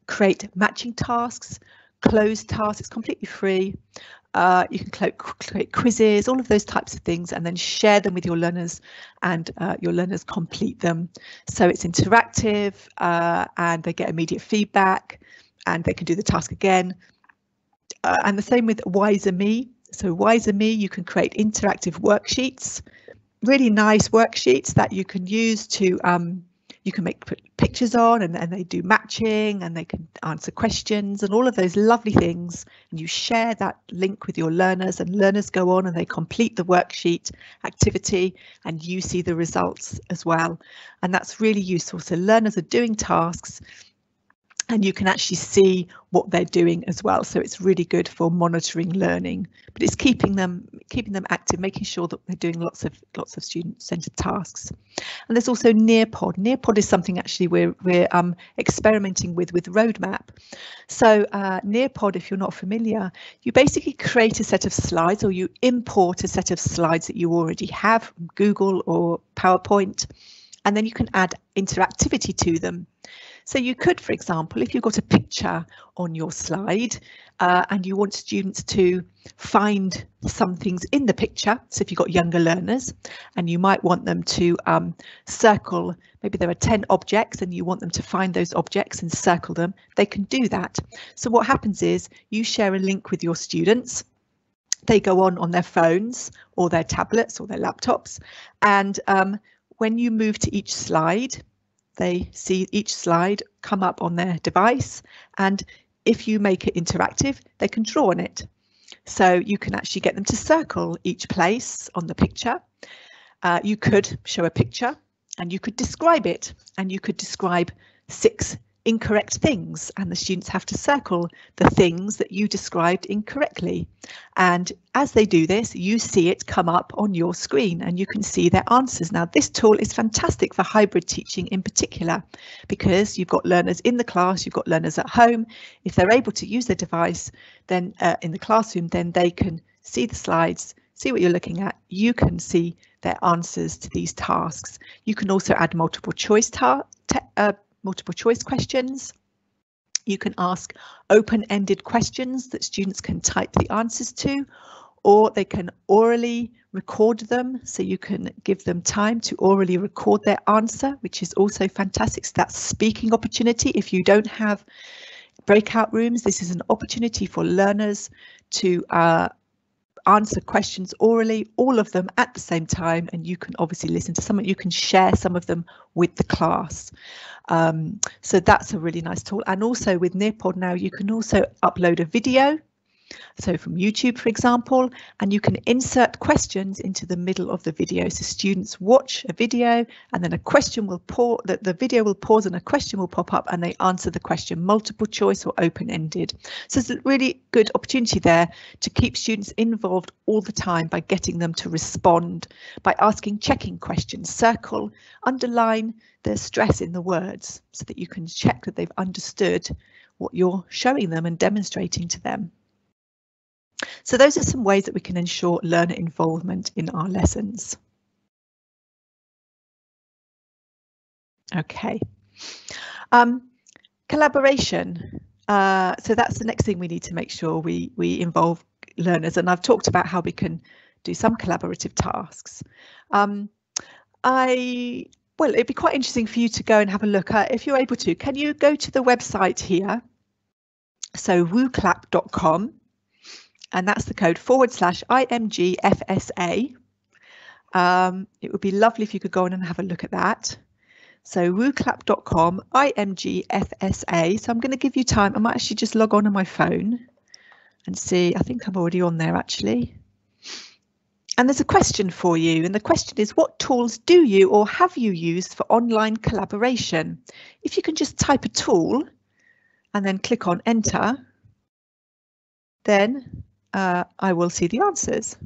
create matching tasks, closed tasks. It's completely free. You can create quizzes, all of those types of things, and then share them with your learners, and your learners complete them. So it's interactive, and they get immediate feedback, and they can do the task again. And the same with Wiser Me. So Wiser Me, you can create interactive worksheets, really nice worksheets that you can use to you can put pictures on, and they do matching, and they can answer questions and all of those lovely things. And you share that link with your learners, and learners go on and they complete the worksheet activity, and you see the results as well. And that's really useful. So learners are doing tasks, and you can actually see what they're doing as well. So it's really good for monitoring learning, but it's keeping them active, making sure that they're doing lots of student-centered tasks. And there's also Nearpod. Nearpod is something actually we're experimenting with Roadmap. So Nearpod, if you're not familiar, you basically create a set of slides, or you import a set of slides that you already have from Google or PowerPoint, and then you can add interactivity to them. So you could, for example, if you've got a picture on your slide and you want students to find some things in the picture, so if you've got younger learners and you might want them to circle, maybe there are 10 objects and you want them to find those objects and circle them, they can do that. So what happens is you share a link with your students. They go on their phones or their tablets or their laptops, and when you move to each slide, they see each slide come up on their device, and if you make it interactive, they can draw on it. So you can actually get them to circle each place on the picture. You could show a picture and you could describe it, and you could describe 6 incorrect things, and the students have to circle the things that you described incorrectly. And as they do this, you see it come up on your screen and you can see their answers. Now, this tool is fantastic for hybrid teaching in particular, because you've got learners in the class, you've got learners at home. If they're able to use their device, then in the classroom, then they can see the slides, see what you're looking at. You can see their answers to these tasks. You can also add multiple choice questions. You can ask open-ended questions that students can type the answers to, or they can orally record them. So you can give them time to orally record their answer, which is also fantastic. So that's speaking opportunity. If you don't have breakout rooms, this is an opportunity for learners to answer questions orally, all of them at the same time, and you can obviously listen to some, you can share some of them with the class. So that's a really nice tool. And also with Nearpod now, you can also upload a video, so from YouTube, for example, and you can insert questions into the middle of the video. So students watch a video and then a question will pause, the video will pause and a question will pop up and they answer the question, multiple choice or open-ended. So it's a really good opportunity there to keep students involved all the time by getting them to respond, by asking checking questions, circle, underline the stress in the words so that you can check that they've understood what you're showing them and demonstrating to them. So those are some ways that we can ensure learner involvement in our lessons. Okay. Collaboration. So that's the next thing we need to make sure we involve learners, and I've talked about how we can do some collaborative tasks. Well, it'd be quite interesting for you to go and have a look at, if you're able to, can you go to the website here? So wooclap.com. And that's the code /IMGFSA. It would be lovely if you could go on and have a look at that. So wooclap.com, IMGFSA. So I'm going to give you time. I might actually just log on my phone and see. I think I'm already on there actually. And there's a question for you. And the question is, what tools do you or have you used for online collaboration? If you can just type a tool and then click on enter, then I will see the answers.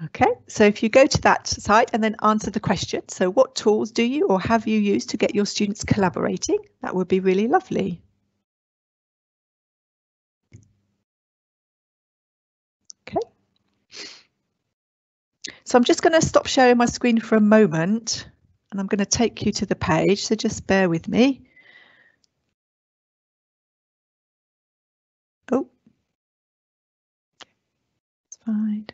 Okay, so if you go to that site and then answer the question, so what tools do you or have you used to get your students collaborating? That would be really lovely. So I'm just going to stop sharing my screen for a moment and I'm going to take you to the page, so just bear with me. Oh, it's fine.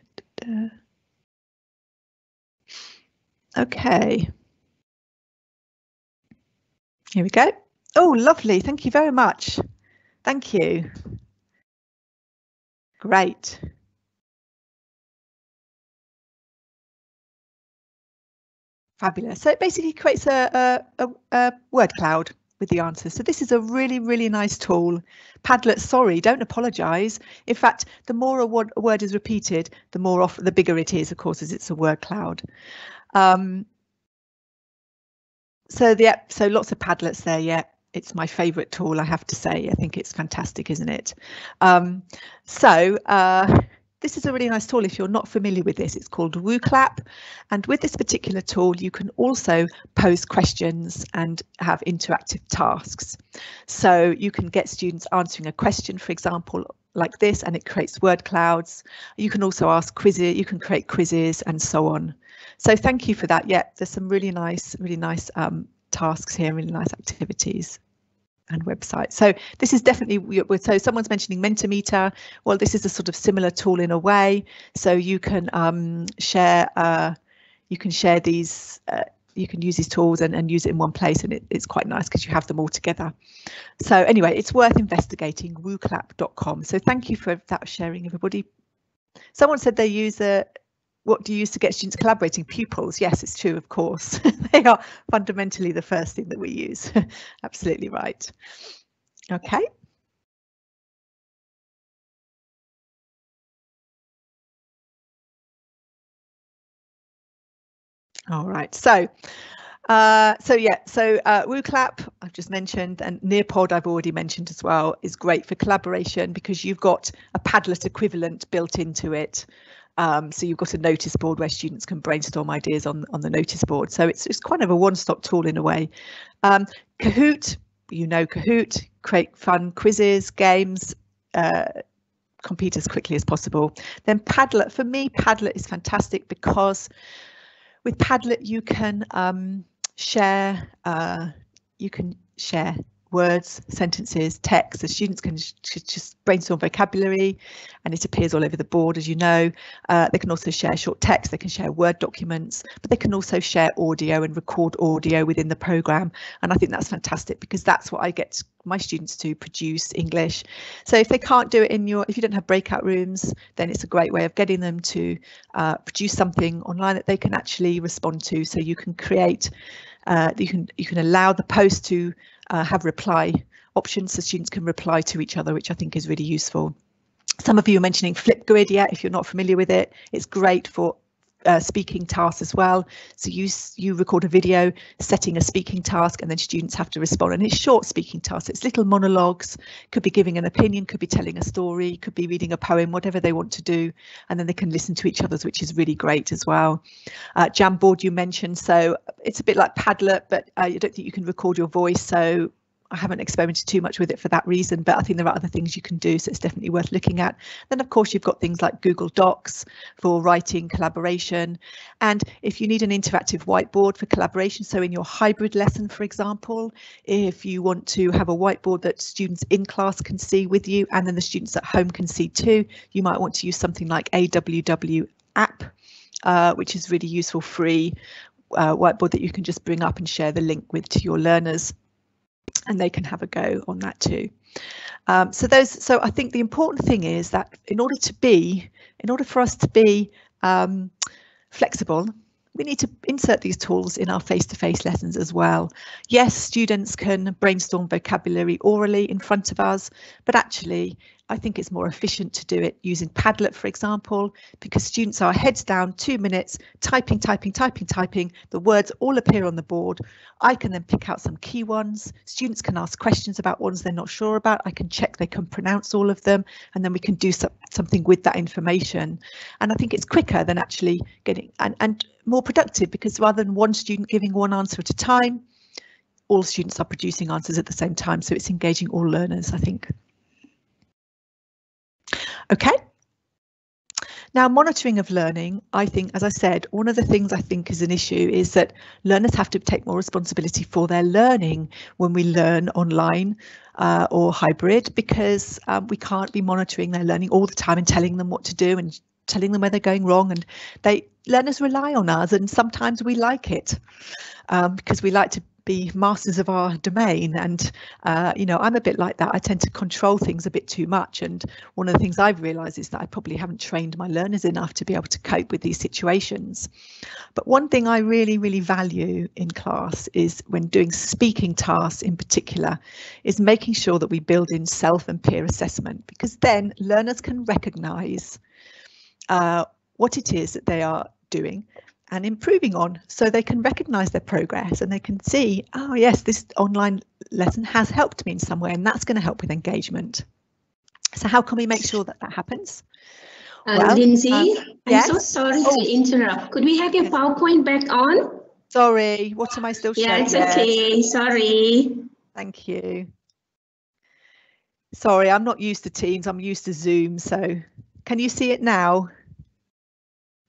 Okay. Here we go. Oh, lovely. Thank you very much. Thank you. Great. Fabulous. So it basically creates a word cloud with the answers. So this is a really, really nice tool. Padlet, sorry, don't apologise. In fact, the more a word is repeated, the more often, the bigger it is, of course, as it's a word cloud. So lots of Padlets there. Yeah, it's my favourite tool, I have to say. I think it's fantastic, isn't it? This is a really nice tool if you're not familiar with this. It's called WooClap, and with this particular tool you can also pose questions and have interactive tasks. So you can get students answering a question, for example, like this, and it creates word clouds. You can also ask quizzes, you can create quizzes and so on. So thank you for that. Yeah, there's some really nice tasks here, really nice activities and website. So this is definitely, so someone's mentioning Mentimeter. Well, this is a sort of similar tool in a way. So you can share these, you can use these tools and use it in one place, and it's quite nice because you have them all together. So anyway, it's worth investigating, wooclap.com. So thank you for that sharing, everybody. Someone said they use what do you use to get students collaborating? Pupils. Yes, it's true, of course. They are fundamentally the first thing that we use. Absolutely right. Okay. All right. So WooClap I've just mentioned, and Nearpod I've already mentioned as well, is great for collaboration because you've got a Padlet equivalent built into it. So you've got a notice board where students can brainstorm ideas on the notice board. So it's kind of a one-stop tool in a way. Kahoot, you know Kahoot, create fun quizzes, games, compete as quickly as possible. Then Padlet, for me, Padlet is fantastic because with Padlet you can share words, sentences, text. The students can just brainstorm vocabulary and it appears all over the board, as you know. They can also share short text, they can share Word documents, but they can also share audio and record audio within the programme. And I think that's fantastic because that's what I get my students to produce English. So if they can't do it if you don't have breakout rooms, then it's a great way of getting them to produce something online that they can actually respond to. So you can create, you can allow the post to have reply options so students can reply to each other, which I think is really useful. Some of you are mentioning Flipgrid. Yeah, if you're not familiar with it, it's great for speaking tasks as well. So you record a video setting a speaking task and then students have to respond, and it's short speaking tasks. It's little monologues, could be giving an opinion, could be telling a story, could be reading a poem, whatever they want to do, and then they can listen to each other's, which is really great as well. Jamboard you mentioned, so it's a bit like Padlet, but I don't think you can record your voice, so I haven't experimented too much with it for that reason, but I think there are other things you can do, so it's definitely worth looking at. Then, of course, you've got things like Google Docs for writing, collaboration. And if you need an interactive whiteboard for collaboration, so in your hybrid lesson, for example, if you want to have a whiteboard that students in class can see with you and then the students at home can see too, you might want to use something like AWW app, which is really useful, free whiteboard that you can just bring up and share the link with to your learners, and they can have a go on that too. So I think the important thing is that in order for us to be flexible, we need to insert these tools in our face-to-face lessons as well. Yes, students can brainstorm vocabulary orally in front of us, but actually I think it's more efficient to do it using Padlet, for example, because students are heads down, 2 minutes, typing. The words all appear on the board. I can then pick out some key ones. Students can ask questions about ones they're not sure about. I can check they can pronounce all of them, and then we can do something with that information. And I think it's quicker than actually getting and more productive, because rather than one student giving one answer at a time, all students are producing answers at the same time. So it's engaging all learners, I think. Okay, Now, monitoring of learning, I think, as I said, one of the things I think is an issue is that learners have to take more responsibility for their learning when we learn online or hybrid, because we can't be monitoring their learning all the time and telling them what to do and telling them where they're going wrong. And learners rely on us, and sometimes we like it because we like to be masters of our domain. And you know, I'm a bit like that. I tend to control things a bit too much, and one of the things I've realized is that I probably haven't trained my learners enough to be able to cope with these situations. But one thing I really value in class is, when doing speaking tasks in particular, is making sure that we build in self and peer assessment, because then learners can recognize what it is that they are doing and improving on, so they can recognise their progress and they can see, oh yes, this online lesson has helped me in some way, and that's going to help with engagement. So how can we make sure that that happens? Well, Lindsay, yes? I'm so sorry to interrupt. Could we have your PowerPoint back on? Sorry, what am I still showing? Yeah, it's okay. Sorry. Thank you. Sorry, I'm not used to Teams, I'm used to Zoom. So can you see it now?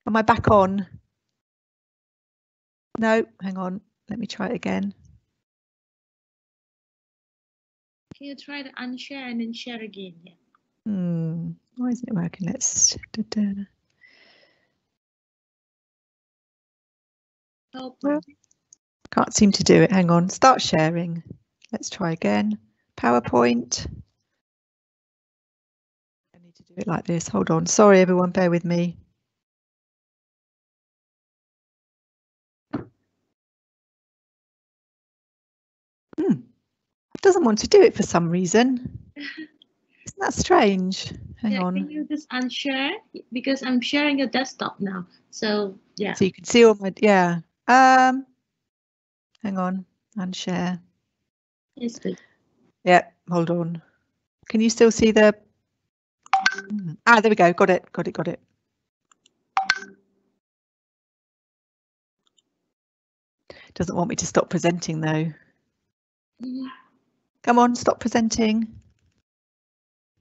Am I back on? No, hang on. Let me try it again. Can you try to unshare and then share again? Yeah. Why isn't it working? Let's. Well, can't seem to do it. Hang on. Start sharing. Let's try again. PowerPoint. I need to do it like this. Hold on. Sorry, everyone. Bear with me. It doesn't want to do it for some reason. Isn't that strange? Hang on. Can you just unshare? Because I'm sharing your desktop now. So yeah. So you can see all my, yeah. Hang on, unshare. It's good. Yeah, hold on. Can you still see the, there we go, got it. Doesn't want me to stop presenting though. Come on, stop presenting.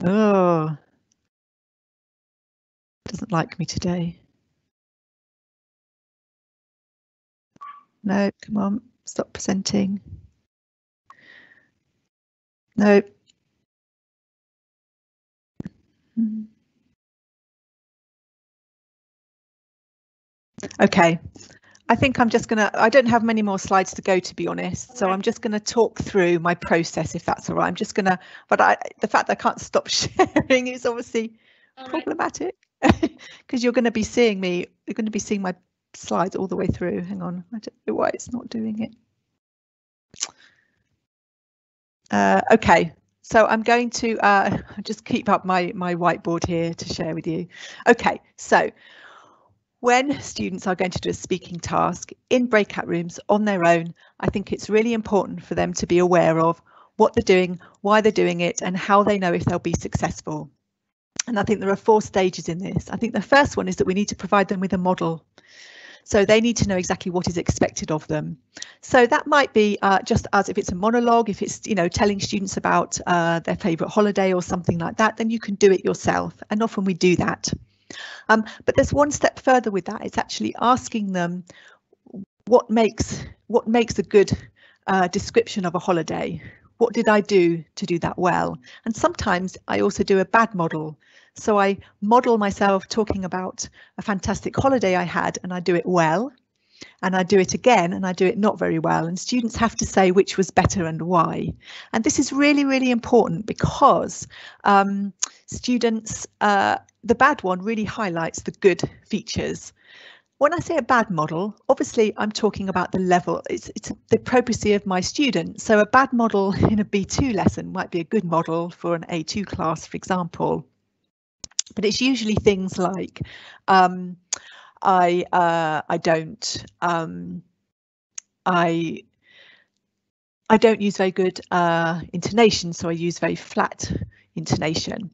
Oh, doesn't like me today. No, come on, stop presenting. No. Okay, I think I'm just gonna, I don't have many more slides to go, to be honest, so I'm just gonna talk through my process, if that's all right. I'm just gonna, but the fact that I can't stop sharing is obviously problematic, because you're gonna be seeing me, you're gonna be seeing my slides all the way through. Hang on, I don't know why it's not doing it. Okay, so I'm going to just keep up my whiteboard here to share with you. Okay, so when students are going to do a speaking task in breakout rooms on their own, I think it's really important for them to be aware of what they're doing, why they're doing it, and how they know if they'll be successful. And I think there are 4 stages in this. I think the first one is that we need to provide them with a model. So they need to know exactly what is expected of them. So that might be just as if it's a monologue, if it's, you know, telling students about their favourite holiday or something like that, then you can do it yourself. And often we do that. But there's one step further with that. It's actually asking them what makes a good description of a holiday. What did I do to do that well? And sometimes I also do a bad model. So I model myself talking about a fantastic holiday I had, and I do it well, and I do it again, and I do it not very well. And students have to say which was better and why. And this is really, really important, because students, the bad one really highlights the good features. When I say a bad model, obviously I'm talking about the level, it's the propriety of my student. So a bad model in a B2 lesson might be a good model for an A2 class, for example. But it's usually things like I don't use very good intonation, so I use very flat intonation.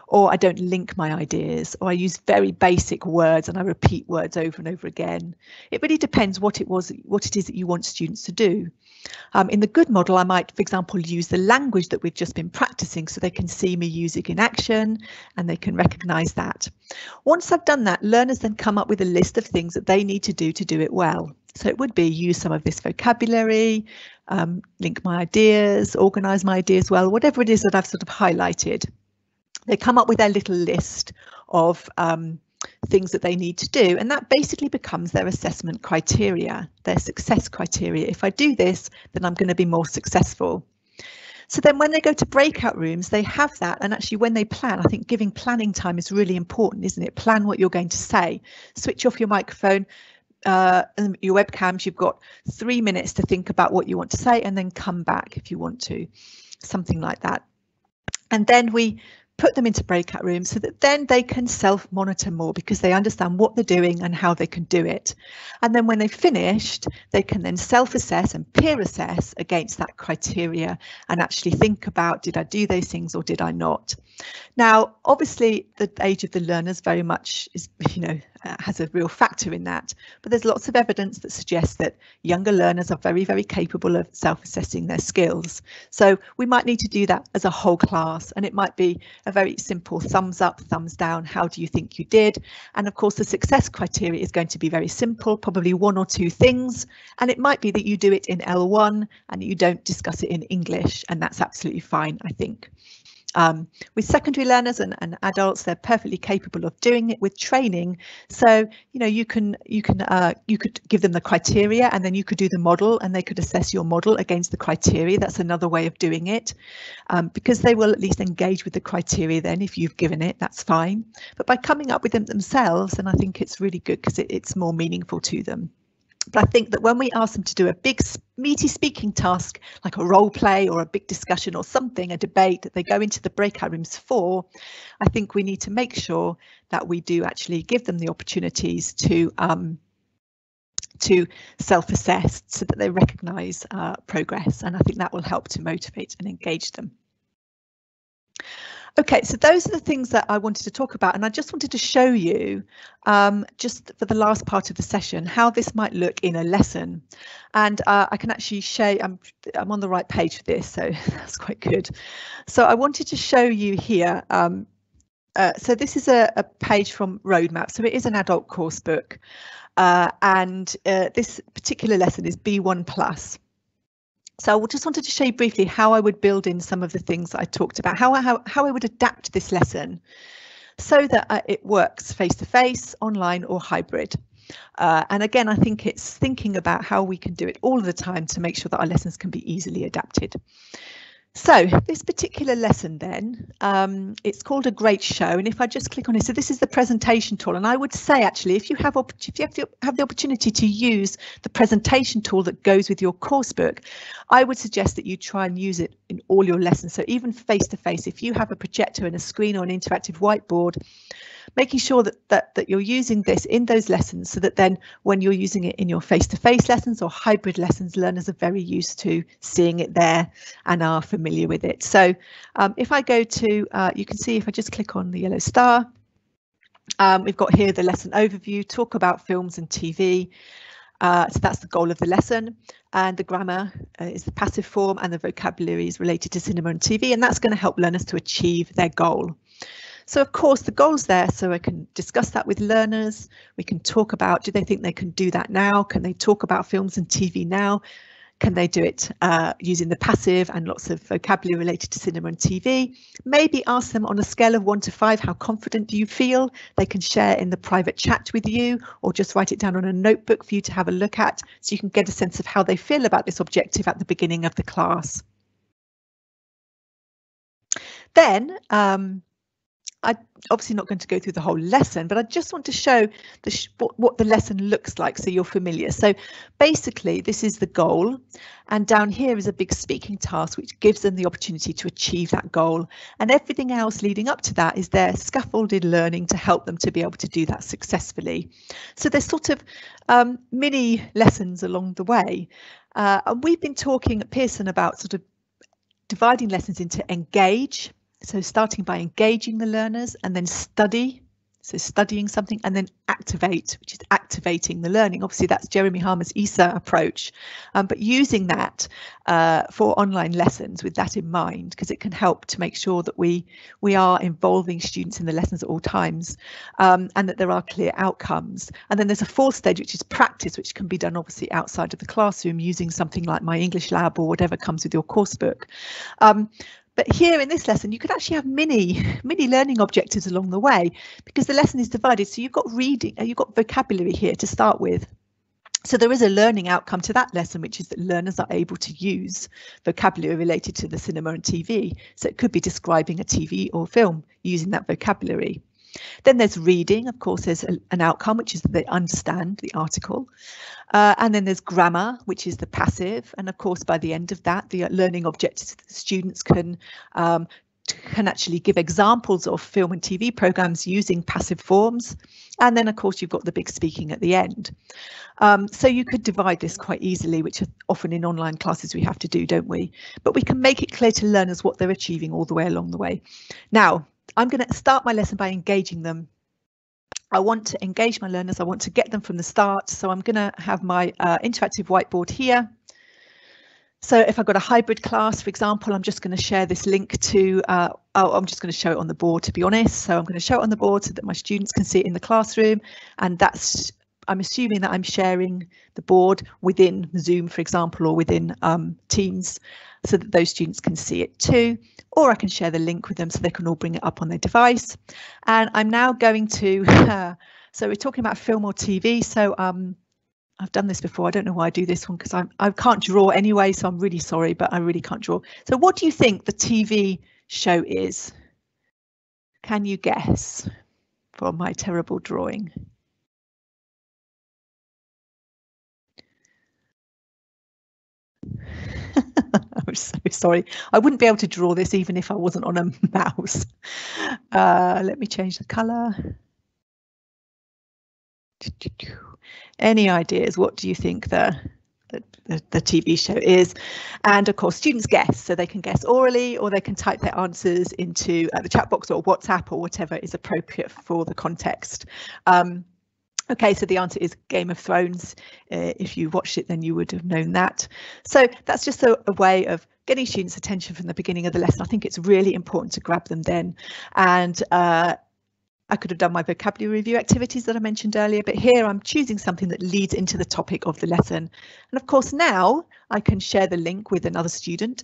Or I don't link my ideas, or I use very basic words and I repeat words over and over again. It really depends what it is that you want students to do. In the good model, I might, for example, use the language that we've just been practicing so they can see me use it in action and they can recognise that. Once I've done that, learners then come up with a list of things that they need to do it well. So it would be use some of this vocabulary, link my ideas, organise my ideas well, whatever it is that I've sort of highlighted. They come up with their little list of things that they need to do, and that basically becomes their assessment criteria, their success criteria. If I do this, then I'm going to be more successful. So then when they go to breakout rooms, they have that, and actually when they plan, I think giving planning time is really important, isn't it? Plan what you're going to say. Switch off your microphone and your webcams. You've got 3 minutes to think about what you want to say and then come back if you want to, something like that. And then we put them into breakout rooms so that then they can self-monitor more because they understand what they're doing and how they can do it. And then when they've finished, they can then self-assess and peer assess against that criteria and actually think about, did I do those things or did I not? Now, obviously, the age of the learners very much is, has a real factor in that. But there's lots of evidence that suggests that younger learners are very, very capable of self-assessing their skills. So we might need to do that as a whole class, and it might be a very simple thumbs up, thumbs down. How do you think you did? And of course, the success criteria is going to be very simple, probably 1 or 2 things. And it might be that you do it in L1 and you don't discuss it in English, and that's absolutely fine, I think. With secondary learners and adults, they're perfectly capable of doing it with training. So, you could give them the criteria and then you could do the model and they could assess your model against the criteria. That's another way of doing it, because they will at least engage with the criteria then if you've given it, that's fine. But by coming up with them themselves, then I think it's really good because it's more meaningful to them. But I think that when we ask them to do a big meaty speaking task, like a role play or a big discussion or something, a debate that they go into the breakout rooms for, I think we need to make sure that we do actually give them the opportunities to self-assess so that they recognise progress. And I think that will help to motivate and engage them. OK, so those are the things that I wanted to talk about, and I just wanted to show you, just for the last part of the session, how this might look in a lesson. And I can actually show, I'm on the right page for this, so that's quite good. So I wanted to show you here. So this is a page from Roadmap, so it is an adult course book, and this particular lesson is B1+. So I just wanted to show you briefly how I would build in some of the things that I talked about, how I would adapt this lesson so that it works face-to-face, online or hybrid. And again, I think it's thinking about how we can do it all the time to make sure that our lessons can be easily adapted. So this particular lesson then, it's called A Great Show, and if I just click on it, so this is the presentation tool, and I would say actually if you have the opportunity to use the presentation tool that goes with your course book, I would suggest that you try and use it in all your lessons. So even face to face, if you have a projector and a screen or an interactive whiteboard, making sure that you're using this in those lessons so that then when you're using it in your face-to-face lessons or hybrid lessons, learners are very used to seeing it there and are familiar with it. So if I go to, you can see if I just click on the yellow star, we've got here the lesson overview, talk about films and TV. So that's the goal of the lesson, and the grammar is the passive form and the vocabulary is related to cinema and TV, and that's going to help learners to achieve their goal. So of course the goal's there, so I can discuss that with learners. We can talk about, do they think they can do that now? Can they talk about films and TV now? Can they do it using the passive and lots of vocabulary related to cinema and TV? Maybe ask them on a scale of 1 to 5, how confident do you feel? They can share in the private chat with you or just write it down on a notebook for you to have a look at so you can get a sense of how they feel about this objective at the beginning of the class. Then I'm obviously not going to go through the whole lesson, but I just want to show what the lesson looks like so you're familiar. So basically this is the goal, and down here is a big speaking task which gives them the opportunity to achieve that goal, and everything else leading up to that is their scaffolded learning to help them to be able to do that successfully. So there's sort of mini lessons along the way, and we've been talking at Pearson about sort of dividing lessons into engage. So starting by engaging the learners, and then study. so studying something, and then activate, which is activating the learning. Obviously, that's Jeremy Harmer's ESA approach, but using that for online lessons with that in mind, because it can help to make sure that we are involving students in the lessons at all times, and that there are clear outcomes. And then there's a fourth stage, which is practice, which can be done obviously outside of the classroom using something like My English Lab or whatever comes with your course book. But here in this lesson, you could actually have mini learning objectives along the way, because the lesson is divided. So you've got reading, you've got vocabulary here to start with. So there is a learning outcome to that lesson, which is that learners are able to use vocabulary related to the cinema and TV. So it could be describing a TV or film using that vocabulary. Then there's reading, of course, there's an outcome, which is that they understand the article. And then there's grammar, which is the passive. And of course, by the end of that, the learning objectives, the students can actually give examples of film and TV programs using passive forms. And then, of course, you've got the big speaking at the end. So you could divide this quite easily, which often in online classes we have to do, don't we? But we can make it clear to learners what they're achieving all the way along the way. Now, I'm going to start my lesson by engaging them. I want to engage my learners. I want to get them from the start. So I'm going to have my interactive whiteboard here. So if I've got a hybrid class, for example, I'm just going to share this link to, I'm just going to show it on the board, to be honest. So I'm going to show it on the board so that my students can see it in the classroom. And that's, I'm assuming that I'm sharing the board within Zoom, for example, or within Teams, so that those students can see it too. Or I can share the link with them so they can all bring it up on their device. And I'm now going to, so we're talking about film or TV. So I've done this before. I don't know why I do this one because I can't draw anyway. So I'm really sorry, but I really can't draw. So what do you think the TV show is? Can you guess from my terrible drawing? I'm so sorry. I wouldn't be able to draw this even if I wasn't on a mouse. Let me change the colour. Any ideas? What do you think the TV show is? And of course, students guess, so they can guess orally or they can type their answers into the chat box or WhatsApp or whatever is appropriate for the context. Okay, so the answer is Game of Thrones. If you watched it, then you would have known that. So that's just a way of getting students' attention from the beginning of the lesson. I think it's really important to grab them then. And I could have done my vocabulary review activities that I mentioned earlier, but here I'm choosing something that leads into the topic of the lesson. And of course, now I can share the link with another student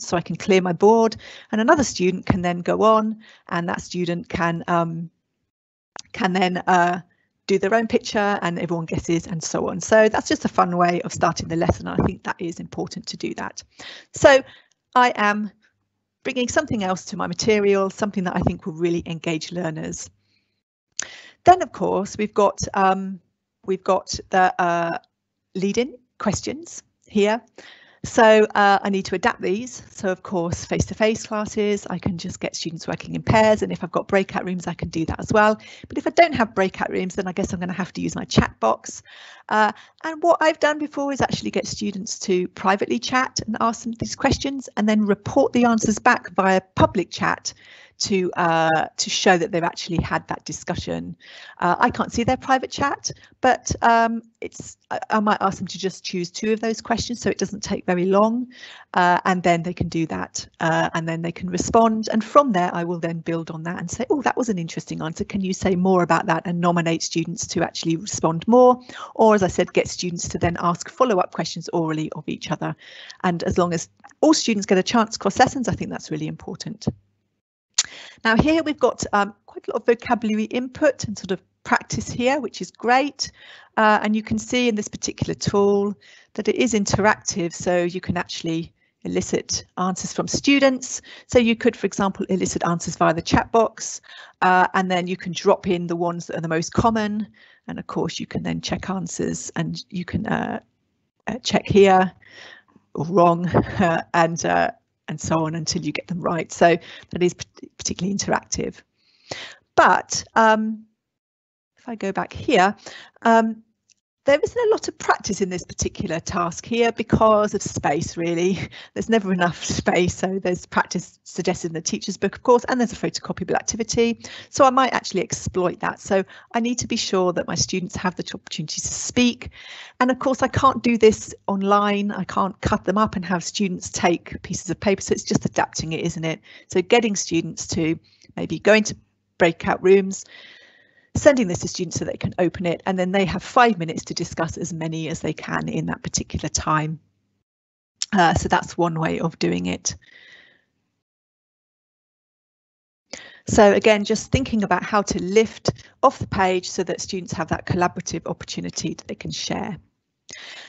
so I can clear my board, and another student can then go on, and that student can then do their own picture and everyone guesses and so on. So that's just a fun way of starting the lesson. I think that is important to do that. So I am bringing something else to my material, something that I think will really engage learners. Then, of course, we've got the lead-in questions here. So I need to adapt these. So of course, face-to-face classes, I can just get students working in pairs. And if I've got breakout rooms, I can do that as well. But if I don't have breakout rooms, then I guess I'm going to have to use my chat box. And what I've done before is actually get students to privately chat and ask them these questions and then report the answers back via public chat to show that they've actually had that discussion. I can't see their private chat, but I might ask them to just choose 2 of those questions so it doesn't take very long, and then they can do that and then they can respond, and from there I will then build on that and say, oh, that was an interesting answer, can you say more about that, and nominate students to actually respond more, or as I said, get students to then ask follow-up questions orally of each other. And as long as all students get a chance across lessons, I think that's really important. Now here we've got quite a lot of vocabulary input and sort of practice here, which is great. And you can see in this particular tool that it is interactive, so you can actually elicit answers from students. So you could, for example, elicit answers via the chat box, and then you can drop in the ones that are the most common. And of course, you can then check answers and you can check here or wrong and so on until you get them right. So that is particularly interactive. But if I go back here, there isn't a lot of practice in this particular task here because of space, really. There's never enough space, so there's practice suggested in the teacher's book, of course, and there's a photocopyable activity. So I might actually exploit that. So I need to be sure that my students have the opportunity to speak. And of course, I can't do this online. I can't cut them up and have students take pieces of paper. So it's just adapting it, isn't it? So getting students to maybe go into breakout rooms, sending this to students so they can open it, and then they have 5 minutes to discuss as many as they can in that particular time. So that's one way of doing it. So again, just thinking about how to lift off the page so that students have that collaborative opportunity that they can share.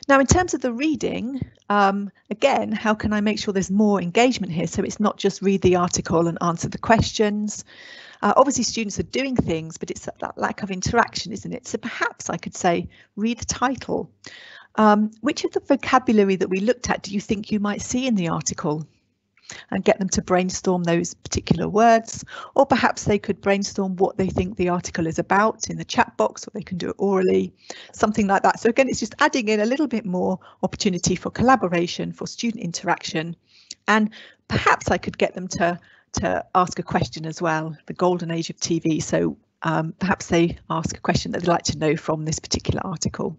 Now, in terms of the reading, again, how can I make sure there's more engagement here? So it's not just read the article and answer the questions. Obviously, students are doing things, but it's that lack of interaction, isn't it? So perhaps I could say, read the title. Which of the vocabulary that we looked at do you think you might see in the article? And get them to brainstorm those particular words, or perhaps they could brainstorm what they think the article is about in the chat box, or they can do it orally, something like that. So again, it's just adding in a little bit more opportunity for collaboration, for student interaction, and perhaps I could get them to ask a question as well, the golden age of TV. So perhaps they ask a question that they'd like to know from this particular article.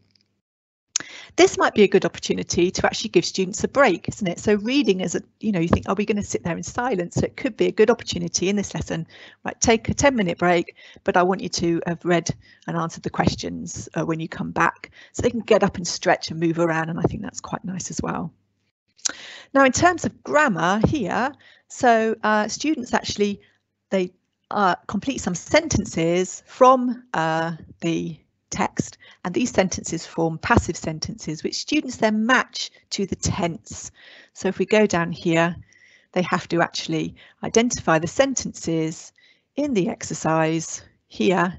This might be a good opportunity to actually give students a break, isn't it? So reading is, you think, are we going to sit there in silence? So it could be a good opportunity in this lesson, right? Take a 10-minute break, but I want you to have read and answered the questions when you come back, so they can get up and stretch and move around. And I think that's quite nice as well. Now, in terms of grammar here, so students actually, they complete some sentences from the text, and these sentences form passive sentences which students then match to the tense. So if we go down here, they have to actually identify the sentences in the exercise. Here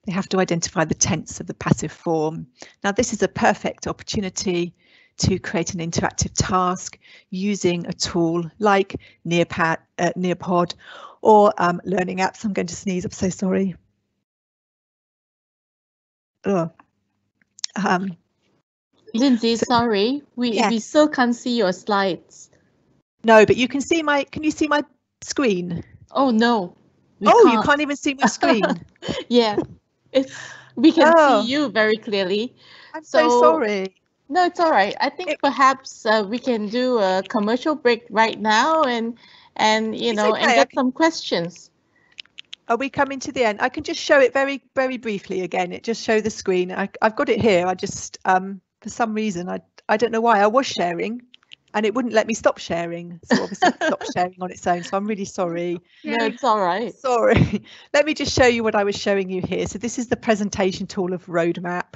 they have to identify the tense of the passive form. Now this is a perfect opportunity to create an interactive task using a tool like Nearpod or learning apps. I'm going to sneeze, I'm so sorry. Lindsay, sorry, we still can't see your slides. No, but you can see can you see my screen? Oh no. You can't even see my screen. Yeah, we can see you very clearly. I'm so sorry. No, it's all right. I think perhaps we can do a commercial break right now and get some questions. Are we coming to the end? I can just show it very, very briefly again. It just show the screen. I've got it here. I just, for some reason, I don't know why, I was sharing and it wouldn't let me stop sharing. So obviously it stopped sharing on its own. So I'm really sorry. No, it's all right. Sorry. Let me just show you what I was showing you here. So this is the presentation tool of Roadmap.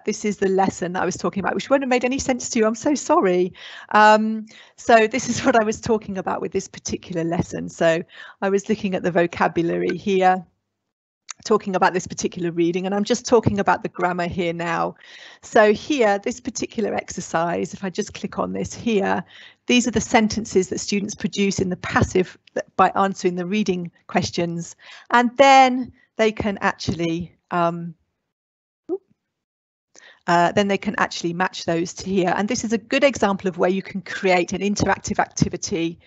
This is the lesson I was talking about, which wouldn't have made any sense to you. I'm so sorry. So this is what I was talking about with this particular lesson. So I was looking at the vocabulary here, talking about this particular reading, and I'm just talking about the grammar here now. So here, this particular exercise, if I just click on this here, these are the sentences that students produce in the passive by answering the reading questions, and then they can actually match those to here. And this is a good example of where you can create an interactive activity.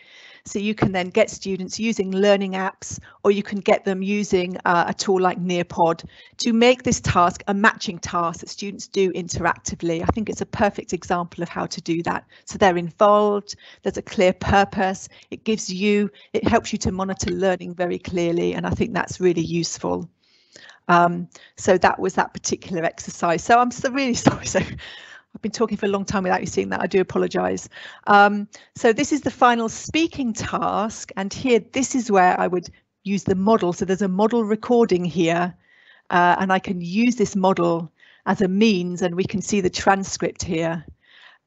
So you can then get students using learning apps, or you can get them using a tool like Nearpod to make this task a matching task that students do interactively. I think it's a perfect example of how to do that. So they're involved, there's a clear purpose, it helps you to monitor learning very clearly, and I think that's really useful. So that was that particular exercise. So I'm really sorry. So I've been talking for a long time without you seeing that. I do apologise. So this is the final speaking task. And here, this is where I would use the model. So there's a model recording here, and I can use this model as a means, and we can see the transcript here.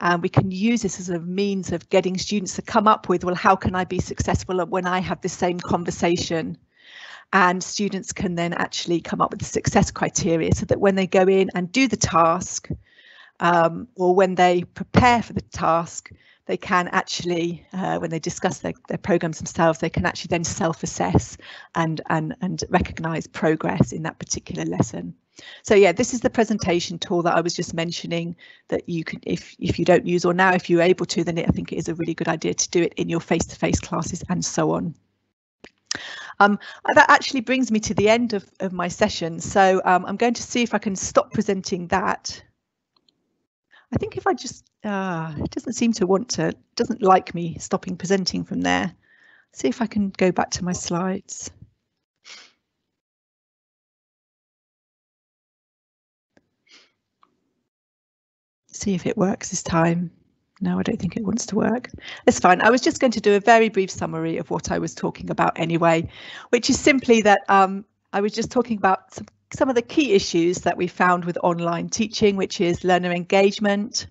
And we can use this as a means of getting students to come up with, well, how can I be successful when I have the same conversation? And students can then actually come up with the success criteria so that when they go in and do the task, or when they prepare for the task, they can actually, when they discuss their programs themselves, they can actually then self-assess and recognise progress in that particular lesson. So yeah, this is the presentation tool that I was just mentioning that you can, if you don't use, or now if you're able to, then I think it is a really good idea to do it in your face-to-face classes and so on. That actually brings me to the end of my session. So I'm going to see if I can stop presenting that. I think if I just, it doesn't seem to want to, doesn't like me stopping presenting from there. See if I can go back to my slides. See if it works this time. No, I don't think it wants to work. It's fine. I was just going to do a very brief summary of what I was talking about anyway, which is simply that I was just talking about some of the key issues that we found with online teaching, which is learner engagement,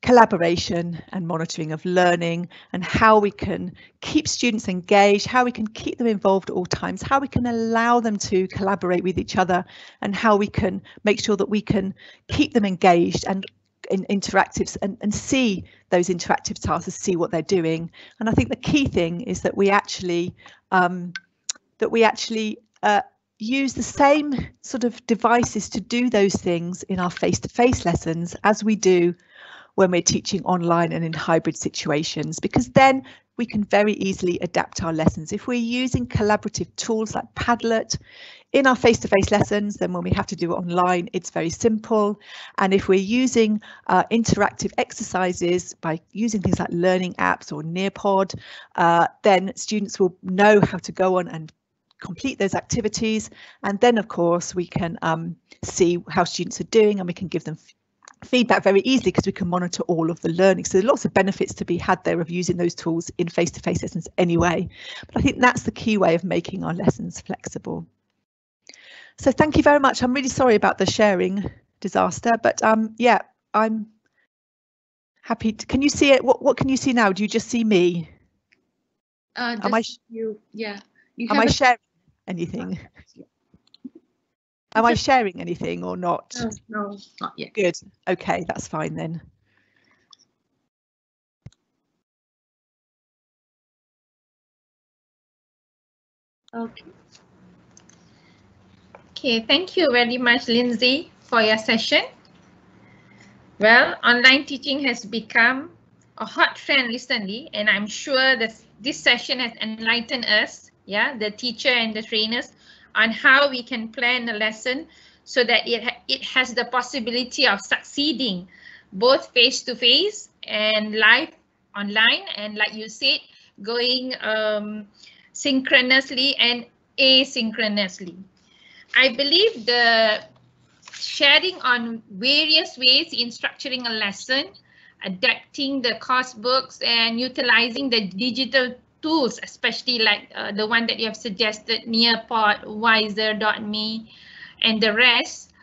collaboration and monitoring of learning, and how we can keep students engaged, how we can keep them involved at all times, how we can allow them to collaborate with each other, and how we can make sure that we can keep them engaged and in interactives and see those interactive tasks, see what they're doing. And I think the key thing is that we actually use the same sort of devices to do those things in our face-to-face lessons as we do when we're teaching online and in hybrid situations, because then we can very easily adapt our lessons. If we're using collaborative tools like Padlet in our face-to-face lessons, then when we have to do it online, it's very simple. And if we're using interactive exercises by using things like learning apps or Nearpod, then students will know how to go on and complete those activities. And then, of course, we can see how students are doing, and we can give them feedback very easily because we can monitor all of the learning. So there are lots of benefits to be had there of using those tools in face-to-face lessons anyway. But I think that's the key way of making our lessons flexible. So thank you very much. I'm really sorry about the sharing disaster, but yeah, I'm happy to, can you see it? What can you see now? Do you just see me? Am I sharing anything? Am I sharing anything or not? No, not yet. Good. Okay, that's fine then. Okay. Okay, thank you very much, Lindsay, for your session. Well, online teaching has become a hot trend recently, and I'm sure that this session has enlightened us, the teacher and the trainers, on how we can plan a lesson so that it has the possibility of succeeding both face-to-face and live online, and like you said, going synchronously and asynchronously. I believe the sharing on various ways in structuring a lesson, adapting the course books and utilizing the digital tools, especially like the one that you have suggested, Nearpod, Wiser.me, and the rest,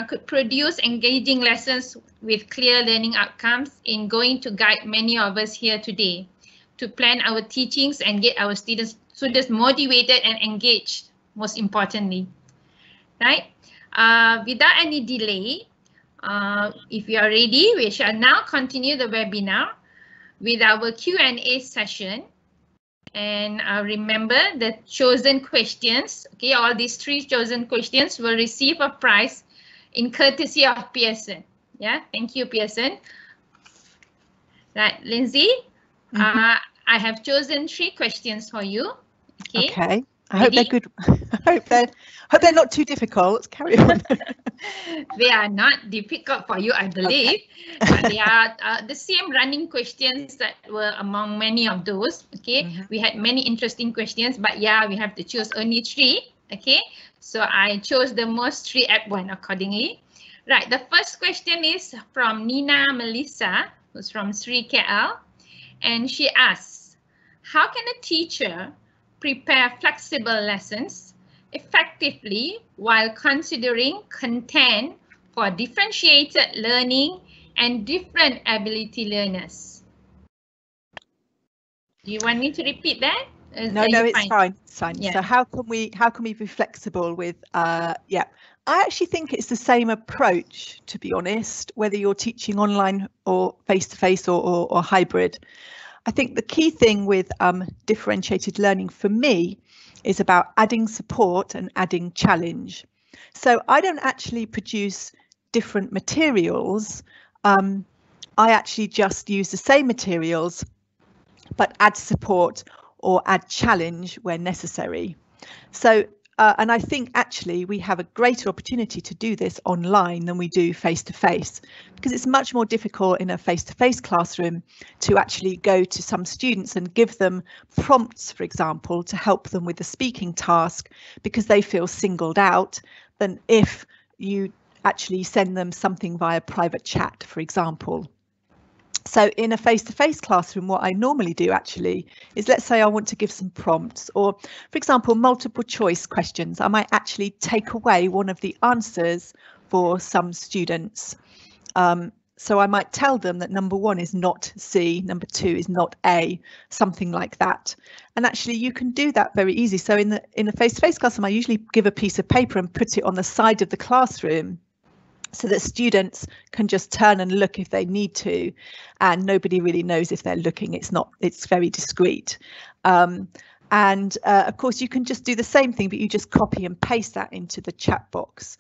could produce engaging lessons with clear learning outcomes in going to guide many of us here today to plan our teachings and get our students motivated and engaged, most importantly. Right? Without any delay, if you are ready, we shall now continue the webinar with our Q&A session. And remember, the chosen questions, okay, all these 3 chosen questions will receive a prize in courtesy of Pearson. Yeah, thank you, Pearson. Right, Lindsay, I have chosen 3 questions for you. Okay. I hope they're good. I hope they're not too difficult. Let's carry on. They are not difficult for you, I believe. Okay. But they are the same running questions that were among many of those. Okay, we had many interesting questions, but yeah, we have to choose only 3. Okay, so I chose the most 3 apt one accordingly. Right, the first question is from Nina Melissa, who's from Sri KL, and she asks, how can a teacher prepare flexible lessons effectively while considering content for differentiated learning and different ability learners? Do you want me to repeat that? No, it's fine. It's fine. Yeah. So how can we be flexible with yeah, I actually think it's the same approach, to be honest, whether you're teaching online or face-to-face or hybrid. I think the key thing with differentiated learning for me is about adding support and adding challenge. So I don't actually produce different materials. I actually just use the same materials, but add support or add challenge where necessary. So, and I think actually we have a greater opportunity to do this online than we do face-to-face, because it's much more difficult in a face-to-face classroom to actually go to some students and give them prompts, for example, to help them with the speaking task, because they feel singled out, than if you actually send them something via private chat, for example. So in a face-to-face classroom, what I normally do actually is, let's say I want to give some prompts, or for example, multiple choice questions. I might actually take away one of the answers for some students. So I might tell them that number 1 is not C, number 2 is not A, something like that. And actually you can do that very easy. So in a face-to-face classroom, I usually give a piece of paper and put it on the side of the classroom, so that students can just turn and look if they need to, and nobody really knows if they're looking. It's very discreet. Of course, you can just do the same thing, but you just copy and paste that into the chat box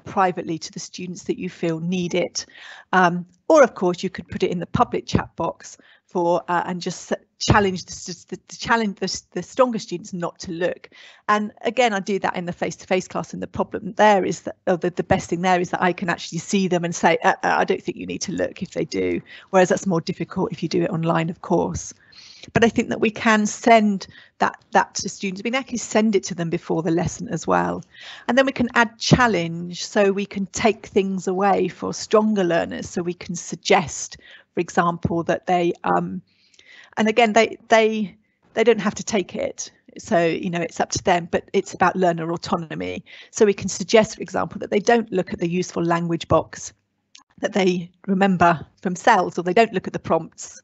privately to the students that you feel need it. Or of course, you could put it in the public chat box and just challenge the stronger students not to look. And again, I do that in the face-to-face class, and the problem there is that the best thing there is that I can actually see them and say, I don't think you need to look, if they do, whereas that's more difficult if you do it online, of course. But I think that we can send that to students. We can actually send it to them before the lesson as well. And then we can add challenge, so we can take things away for stronger learners. So we can suggest, for example, that they and again, they don't have to take it. So, it's up to them, but it's about learner autonomy. So we can suggest, for example, that they don't look at the useful language box, that they remember themselves, or they don't look at the prompts,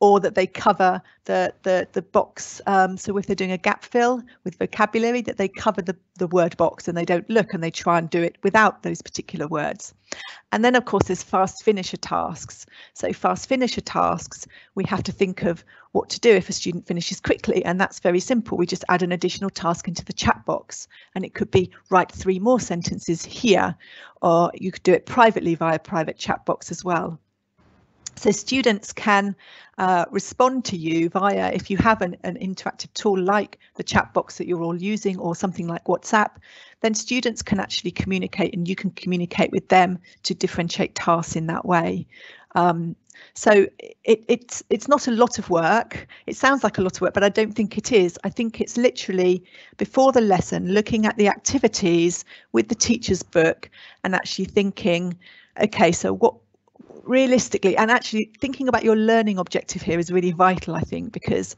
or that they cover the box. So if they're doing a gap fill with vocabulary, that they cover the word box and they don't look, and they try and do it without those particular words. And then, of course, there's fast finisher tasks. So fast finisher tasks, we have to think of what to do if a student finishes quickly, and that's very simple. We just add an additional task into the chat box, and it could be write 3 more sentences here, or you could do it privately via private chat box as well. So students can respond to you via, if you have an interactive tool like the chat box that you're all using, or something like WhatsApp, then students can actually communicate, and you can communicate with them to differentiate tasks in that way. So it's not a lot of work. It sounds like a lot of work, but I don't think it is. I think it's literally before the lesson, looking at the activities with the teacher's book and actually thinking, okay, so what realistically, and actually thinking about your learning objective here is really vital, I think, because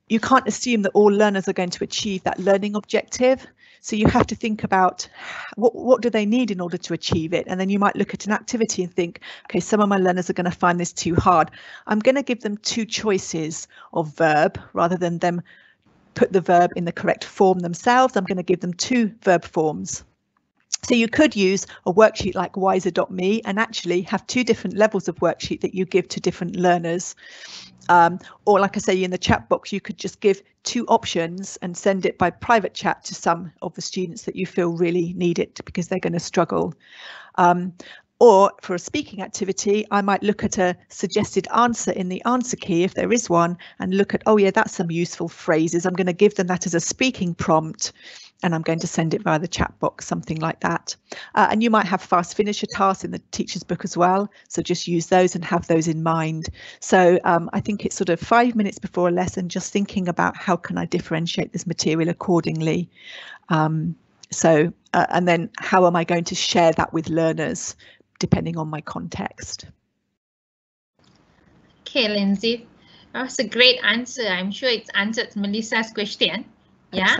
you can't assume that all learners are going to achieve that learning objective. So you have to think about what do they need in order to achieve it. And then you might look at an activity and think, okay, some of my learners are going to find this too hard. I'm going to give them 2 choices of verb rather than them put the verb in the correct form themselves. I'm going to give them 2 verb forms. So you could use a worksheet like wiser.me and actually have 2 different levels of worksheet that you give to different learners. Or like I say, in the chat box, you could just give 2 options and send it by private chat to some of the students that you feel really need it because they're going to struggle. Or for a speaking activity, I might look at a suggested answer in the answer key, if there is one, and look at, oh yeah, that's some useful phrases. I'm going to give them that as a speaking prompt, and I'm going to send it via the chat box, something like that. And you might have fast finisher tasks in the teacher's book as well. So just use those and have those in mind. So I think it's sort of 5 minutes before a lesson, just thinking about how can I differentiate this material accordingly. And then how am I going to share that with learners, depending on my context. Okay, Lindsay, that was a great answer. I'm sure it's answered Melissa's question. Yeah.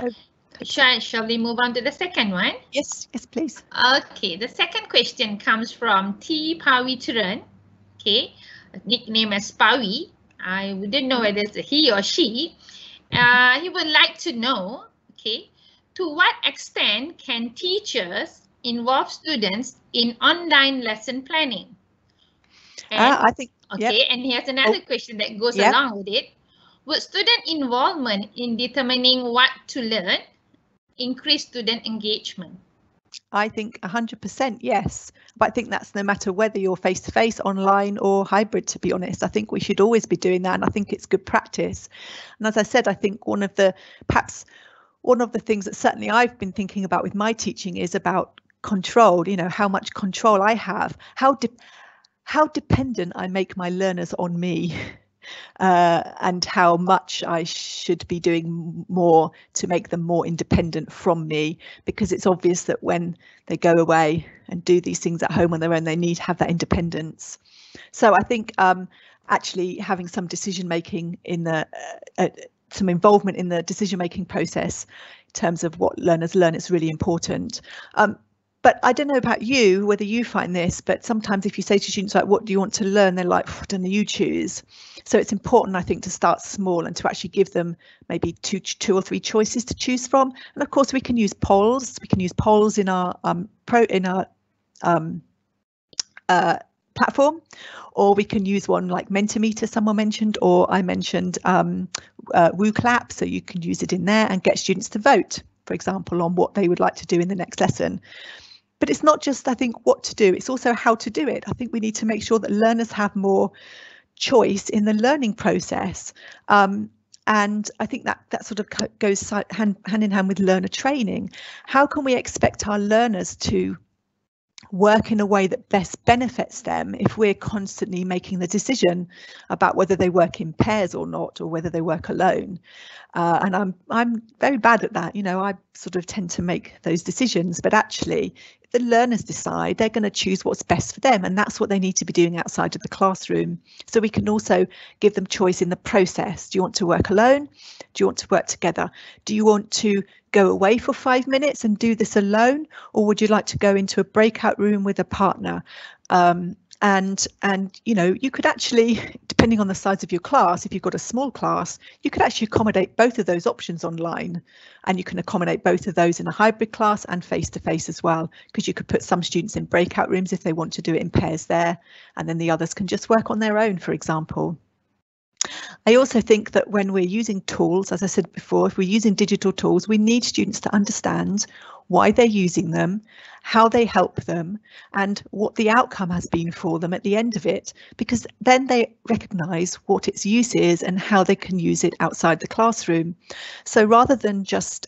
Shall we move on to the second one? Yes, please. Okay, the second question comes from T. Pawitran. Okay, nickname as Pawi. I wouldn't know whether it's a he or she. He would like to know, okay, to what extent can teachers involve students in online lesson planning? And, I think. Okay, yep. And he has another question that goes along with it. Would student involvement in determining what to learn increase student engagement? I think 100% yes. But I think that's no matter whether you're face-to-face, online or hybrid, to be honest. I think we should always be doing that, and I think it's good practice. And as I said, I think one of the things that certainly I've been thinking about with my teaching is about control, you know, how much control I have, how dependent I make my learners on me. And how much I should be doing more to make them more independent from me, because it's obvious that when they go away and do these things at home on their own, they need to have that independence. So I think actually having some decision making in the some involvement in the decision making process in terms of what learners learn is really important. But I don't know about you, whether you find this, but sometimes if you say to students, like, what do you want to learn? They're like, I don't know, you choose. So it's important, I think, to start small and to actually give them maybe two or three choices to choose from. And of course, we can use polls. We can use polls in our platform, or we can use one like Mentimeter, someone mentioned, or I mentioned WooClap. So you can use it in there and get students to vote, for example, on what they would like to do in the next lesson. But it's not just, I think, what to do, it's also how to do it. I think we need to make sure that learners have more choice in the learning process. And I think that sort of goes hand in hand with learner training. How can we expect our learners to work in a way that best benefits them if we're constantly making the decision about whether they work in pairs or not, or whether they work alone? And I'm very bad at that. You know, I sort of tend to make those decisions, but actually if the learners decide, they're going to choose what's best for them, and that's what they need to be doing outside of the classroom. So we can also give them choice in the process. Do you want to work alone? Do you want to work together? Do you want to go away for 5 minutes and do this alone, or would you like to go into a breakout room with a partner? And you know, you could actually, depending on the size of your class, if you've got a small class, you could actually accommodate both of those options online, and you can accommodate both of those in a hybrid class and face-to-face as well, because you could put some students in breakout rooms if they want to do it in pairs there, and then the others can just work on their own, for example. I also think that when we're using tools, as I said before, if we're using digital tools, we need students to understand why they're using them, how they help them, and what the outcome has been for them at the end of it, because then they recognise what its use is and how they can use it outside the classroom. So rather than just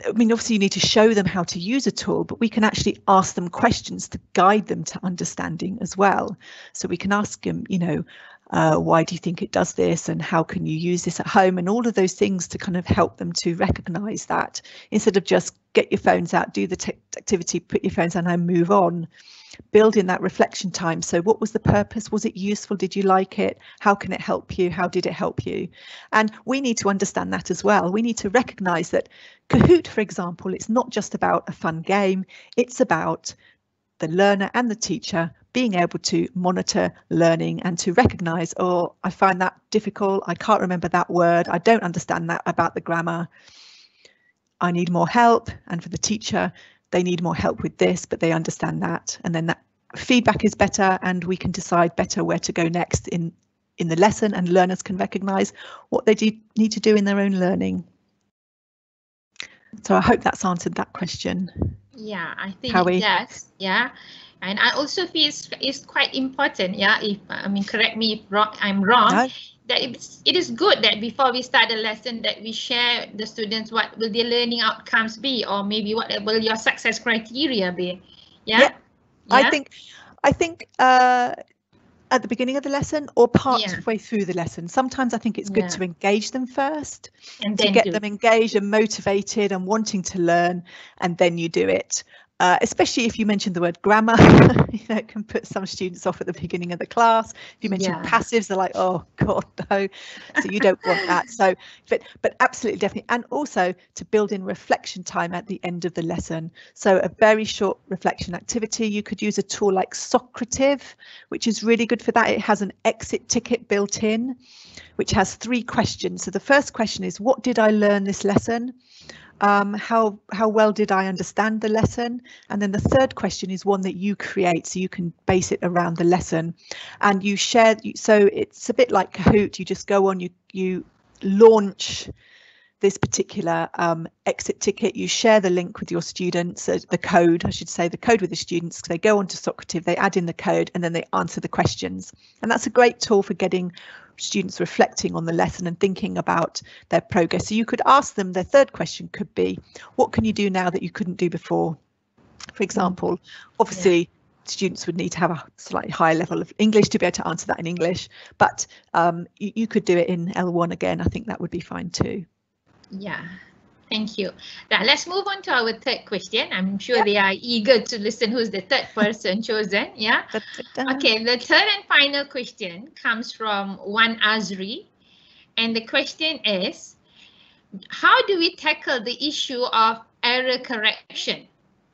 I mean, obviously you need to show them how to use a tool, but we can actually ask them questions to guide them to understanding as well. So we can ask them, you know, why do you think it does this, and how can you use this at home, and all of those things to kind of help them to recognise that, instead of just get your phones out, do the activity, put your phones down and move on. Build in that reflection time. So what was the purpose? Was it useful? Did you like it? How can it help you? How did it help you? And we need to understand that as well. We need to recognise that Kahoot, for example, it's not just about a fun game. It's about the learner and the teacher being able to monitor learning and to recognise, oh, I find that difficult. I can't remember that word. I don't understand that about the grammar. I need more help. And for the teacher, they need more help with this, but they understand that. And then that feedback is better, and we can decide better where to go next in the lesson, and learners can recognise what they need to do in their own learning. So I hope that's answered that question. Yeah, I think it does. Yeah. And I also feel it's quite important. Yeah, if I mean, correct me if I'm wrong. No. That it is good that before we start the lesson that we share the students what will their learning outcomes be, or maybe what will your success criteria be. Yeah. I think at the beginning of the lesson or partway through the lesson. Sometimes I think it's good to engage them first, and to get them engaged and motivated and wanting to learn, and then you do it. Especially if you mentioned the word grammar, you know, it can put some students off at the beginning of the class. If you mention passives, they're like, oh God, no. So you don't want that. So, but absolutely, definitely. And also to build in reflection time at the end of the lesson. So a very short reflection activity. You could use a tool like Socrative, which is really good for that. It has an exit ticket built in, which has 3 questions. So the first question is, what did I learn this lesson? How well did I understand the lesson? And then the third question is one that you create, so you can base it around the lesson, and you share. So it's a bit like Kahoot. You just go on, you launch this particular exit ticket. You share the link with your students, the code, I should say, the code with the students. They go onto Socrative, they add in the code, and then they answer the questions. And that's a great tool for getting students reflecting on the lesson and thinking about their progress. So you could ask them, their third question could be, what can you do now that you couldn't do before? For example, obviously, students would need to have a slightly higher level of English to be able to answer that in English, but you could do it in L1 again. I think that would be fine too. Yeah, thank you. Now let's move on to our third question. I'm sure they are eager to listen who's the third person chosen. Yeah. Okay, the third and final question comes from Wan Azri, and the question is, how do we tackle the issue of error correction?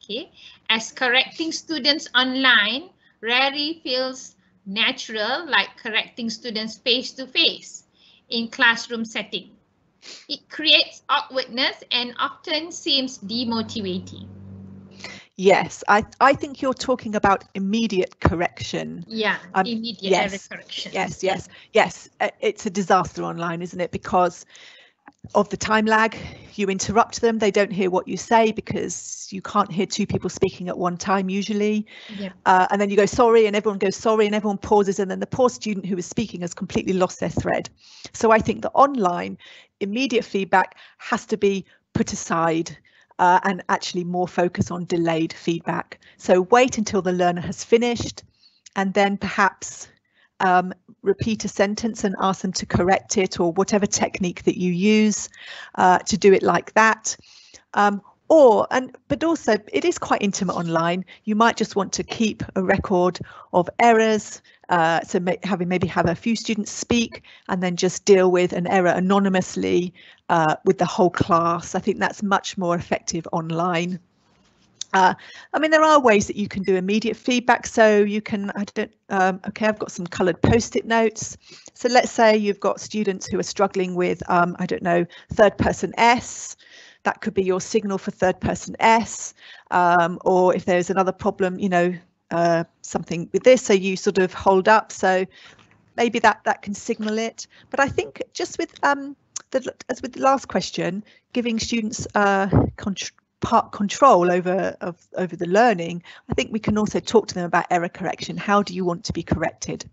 Okay, as correcting students online rarely feels natural, like correcting students face to face in classroom setting. It creates awkwardness and often seems demotivating. Yes, I think you're talking about immediate correction. Yeah, immediate error correction. Yes. It's a disaster online, isn't it? Because of the time lag, you interrupt them, they don't hear what you say because you can't hear two people speaking at one time usually. And then you go sorry and everyone goes sorry and everyone pauses, and then the poor student who was speaking has completely lost their thread. So I think the online immediate feedback has to be put aside and actually more focus on delayed feedback. So wait until the learner has finished and then perhaps repeat a sentence and ask them to correct it, or whatever technique that you use to do it like that. But also it is quite intimate online. You might just want to keep a record of errors. So maybe have a few students speak and then just deal with an error anonymously with the whole class. I think that's much more effective online. I mean, there are ways that you can do immediate feedback. So you can, okay, I've got some coloured post-it notes. So let's say you've got students who are struggling with, I don't know, third person S. That could be your signal for third person S. Or if there's another problem, you know, something with this, so you sort of hold up. So maybe that can signal it. But I think just with as with the last question, giving students control over the learning, I think we can also talk to them about error correction. How do you want to be corrected?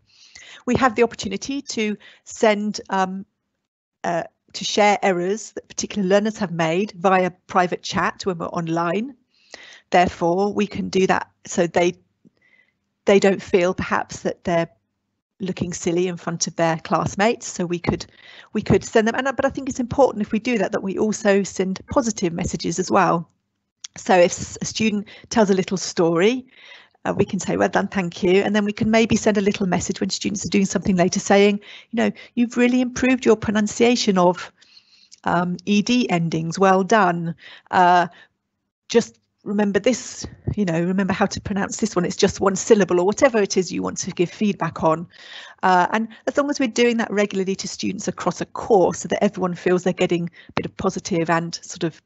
We have the opportunity to send to share errors that particular learners have made via private chat when we're online. Therefore, we can do that so they don't feel perhaps that they're looking silly in front of their classmates. So we could send them, but I think it's important if we do that we also send positive messages as well. So if a student tells a little story, we can say, well done, thank you. And then we can maybe send a little message when students are doing something later saying, you know, you've really improved your pronunciation of ED endings, well done. Just remember this, you know, remember how to pronounce this one. It's just one syllable, or whatever it is you want to give feedback on. And as long as we're doing that regularly to students across a course so that everyone feels they're getting a bit of positive and sort of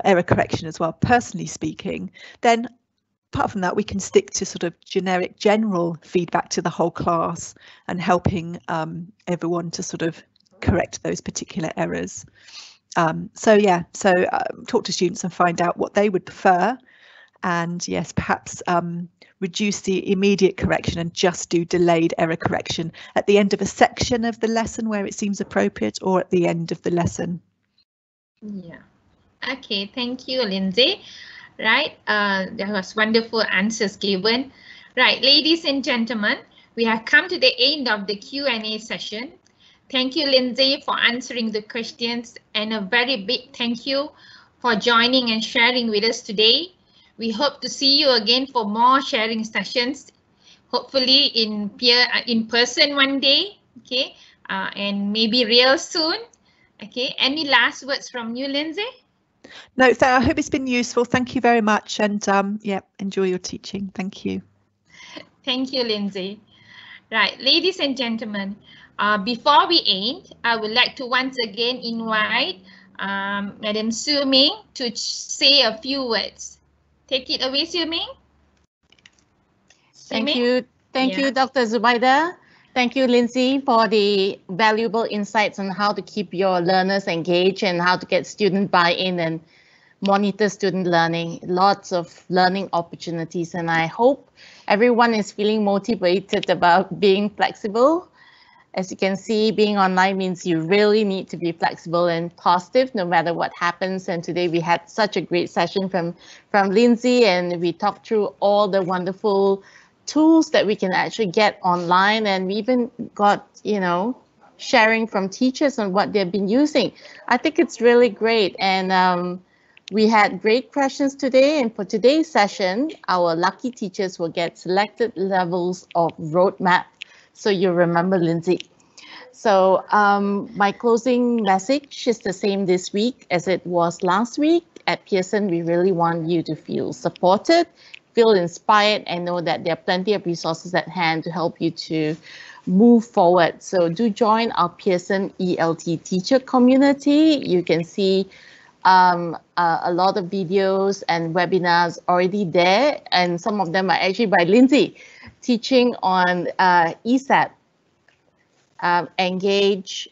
error correction as well, personally speaking, then apart from that, we can stick to sort of generic general feedback to the whole class and helping everyone to sort of correct those particular errors. So talk to students and find out what they would prefer, and yes, perhaps reduce the immediate correction and just do delayed error correction at the end of a section of the lesson where it seems appropriate, or at the end of the lesson. Yeah. Okay, thank you, Lindsay. Right, there was wonderful answers given. Right, ladies and gentlemen, we have come to the end of the Q&A session. Thank you, Lindsay, for answering the questions, and a very big thank you for joining and sharing with us today. We hope to see you again for more sharing sessions, hopefully in person one day, okay, and maybe real soon. Okay, any last words from you, Lindsay? No, I hope it's been useful. Thank you very much, and yeah, enjoy your teaching. Thank you. Thank you, Lindsay. Right, ladies and gentlemen, before we end, I would like to once again invite Madam Su Ming to say a few words. Take it away, Su Ming. Thank you, Dr. Zubaida. Thank you, Lindsay, for the valuable insights on how to keep your learners engaged and how to get student buy-in and monitor student learning. Lots of learning opportunities, and I hope everyone is feeling motivated about being flexible. As you can see, being online means you really need to be flexible and positive no matter what happens. And today we had such a great session from Lindsay, and we talked through all the wonderful tools that we can actually get online, and we even got, sharing from teachers on what they've been using. I think it's really great, and we had great questions today, and for today's session, our lucky teachers will get selected levels of roadmap. So you remember, Lindsay. So my closing message is the same this week as it was last week. At Pearson, we really want you to feel supported, feel inspired, and know that there are plenty of resources at hand to help you to move forward. So do join our Pearson ELT teacher community. You can see a lot of videos and webinars already there, and some of them are actually by Lindsay, teaching on ESAT, engage.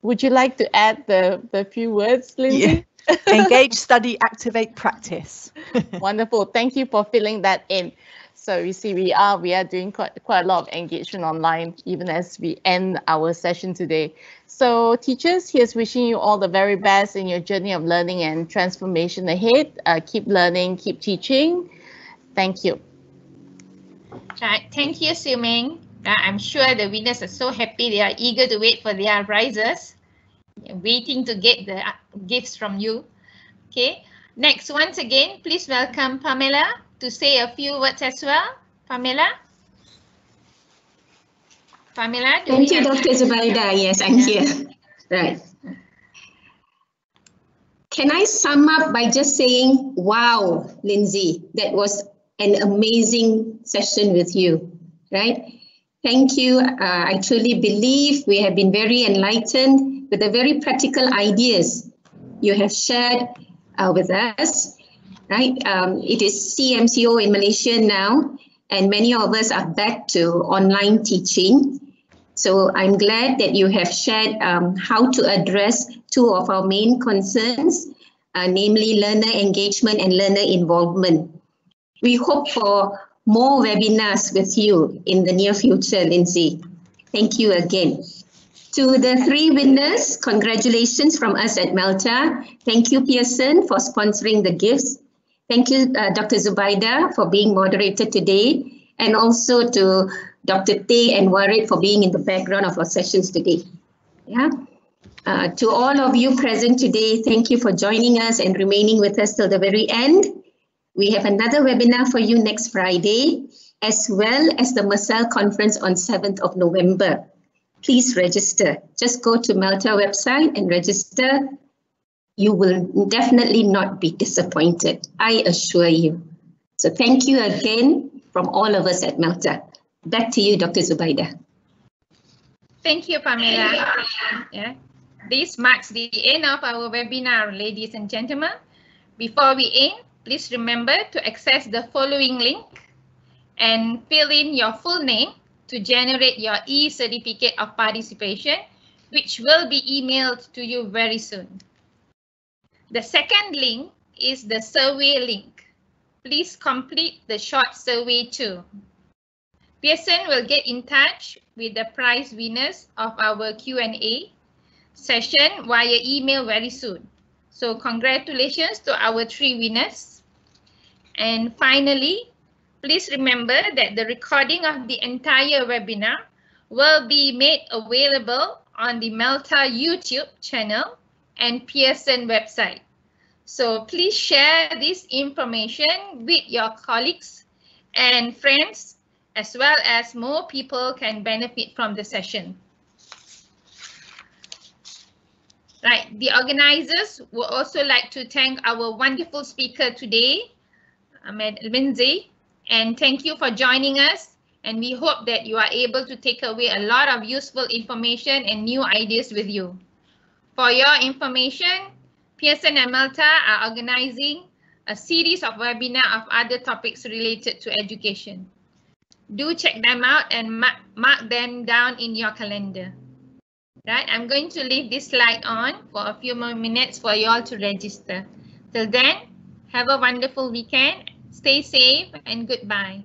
Would you like to add the few words, Lindsay? Yeah. Engage, study, activate, practice. Wonderful. Thank you for filling that in. So you see, we are doing quite a lot of engagement online, even as we end our session today. So teachers, here's wishing you all the very best in your journey of learning and transformation ahead. Keep learning, keep teaching. Thank you. Right. Thank you, Siu Ming. I'm sure the winners are so happy. They are eager to wait for their prizes, waiting to get the gifts from you. Okay. Next, once again, please welcome Pamela to say a few words as well. Pamela? Pamela, thank you, Dr. Zubaida. Yes, I'm here. Right. Can I sum up by just saying, wow, Lindsay, that was an amazing session with you, right? Thank you. I truly believe we have been very enlightened with the very practical ideas you have shared with us, right? It is CMCO in Malaysia now, and many of us are back to online teaching. So I'm glad that you have shared how to address two of our main concerns, namely learner engagement and learner involvement. We hope for more webinars with you in the near future, Lindsay. Thank you again. To the three winners, congratulations from us at MELTA. Thank you, Pearson, for sponsoring the gifts. Thank you, Dr. Zubaida, for being moderator today, and also to Dr. Tay and Warwick for being in the background of our sessions today. Yeah. To all of you present today, thank you for joining us and remaining with us till the very end. We have another webinar for you next Friday, as well as the MERSAL conference on 7th of November. Please register. Just go to MELTA website and register. You will definitely not be disappointed, I assure you. So thank you again from all of us at MELTA. Back to you, Dr. Zubaida. Thank you, Pamela. Yeah. This marks the end of our webinar, ladies and gentlemen. Before we end, please remember to access the following link and fill in your full name to generate your e-certificate of participation, which will be emailed to you very soon. The second link is the survey link. Please complete the short survey too. Pearson will get in touch with the prize winners of our Q&A session via email very soon. So congratulations to our three winners. And finally, please remember that the recording of the entire webinar will be made available on the MELTA YouTube channel and Pearson website. So please share this information with your colleagues and friends, as well as more people can benefit from the session. Right, the organizers would also like to thank our wonderful speaker today, Lindsay, and thank you for joining us. And we hope that you are able to take away a lot of useful information and new ideas with you. For your information, Pearson and MELTA are organizing a series of webinars of other topics related to education. do check them out and mark them down in your calendar. Right, I'm going to leave this slide on for a few more minutes for you all to register. Till then, have a wonderful weekend, stay safe, and goodbye.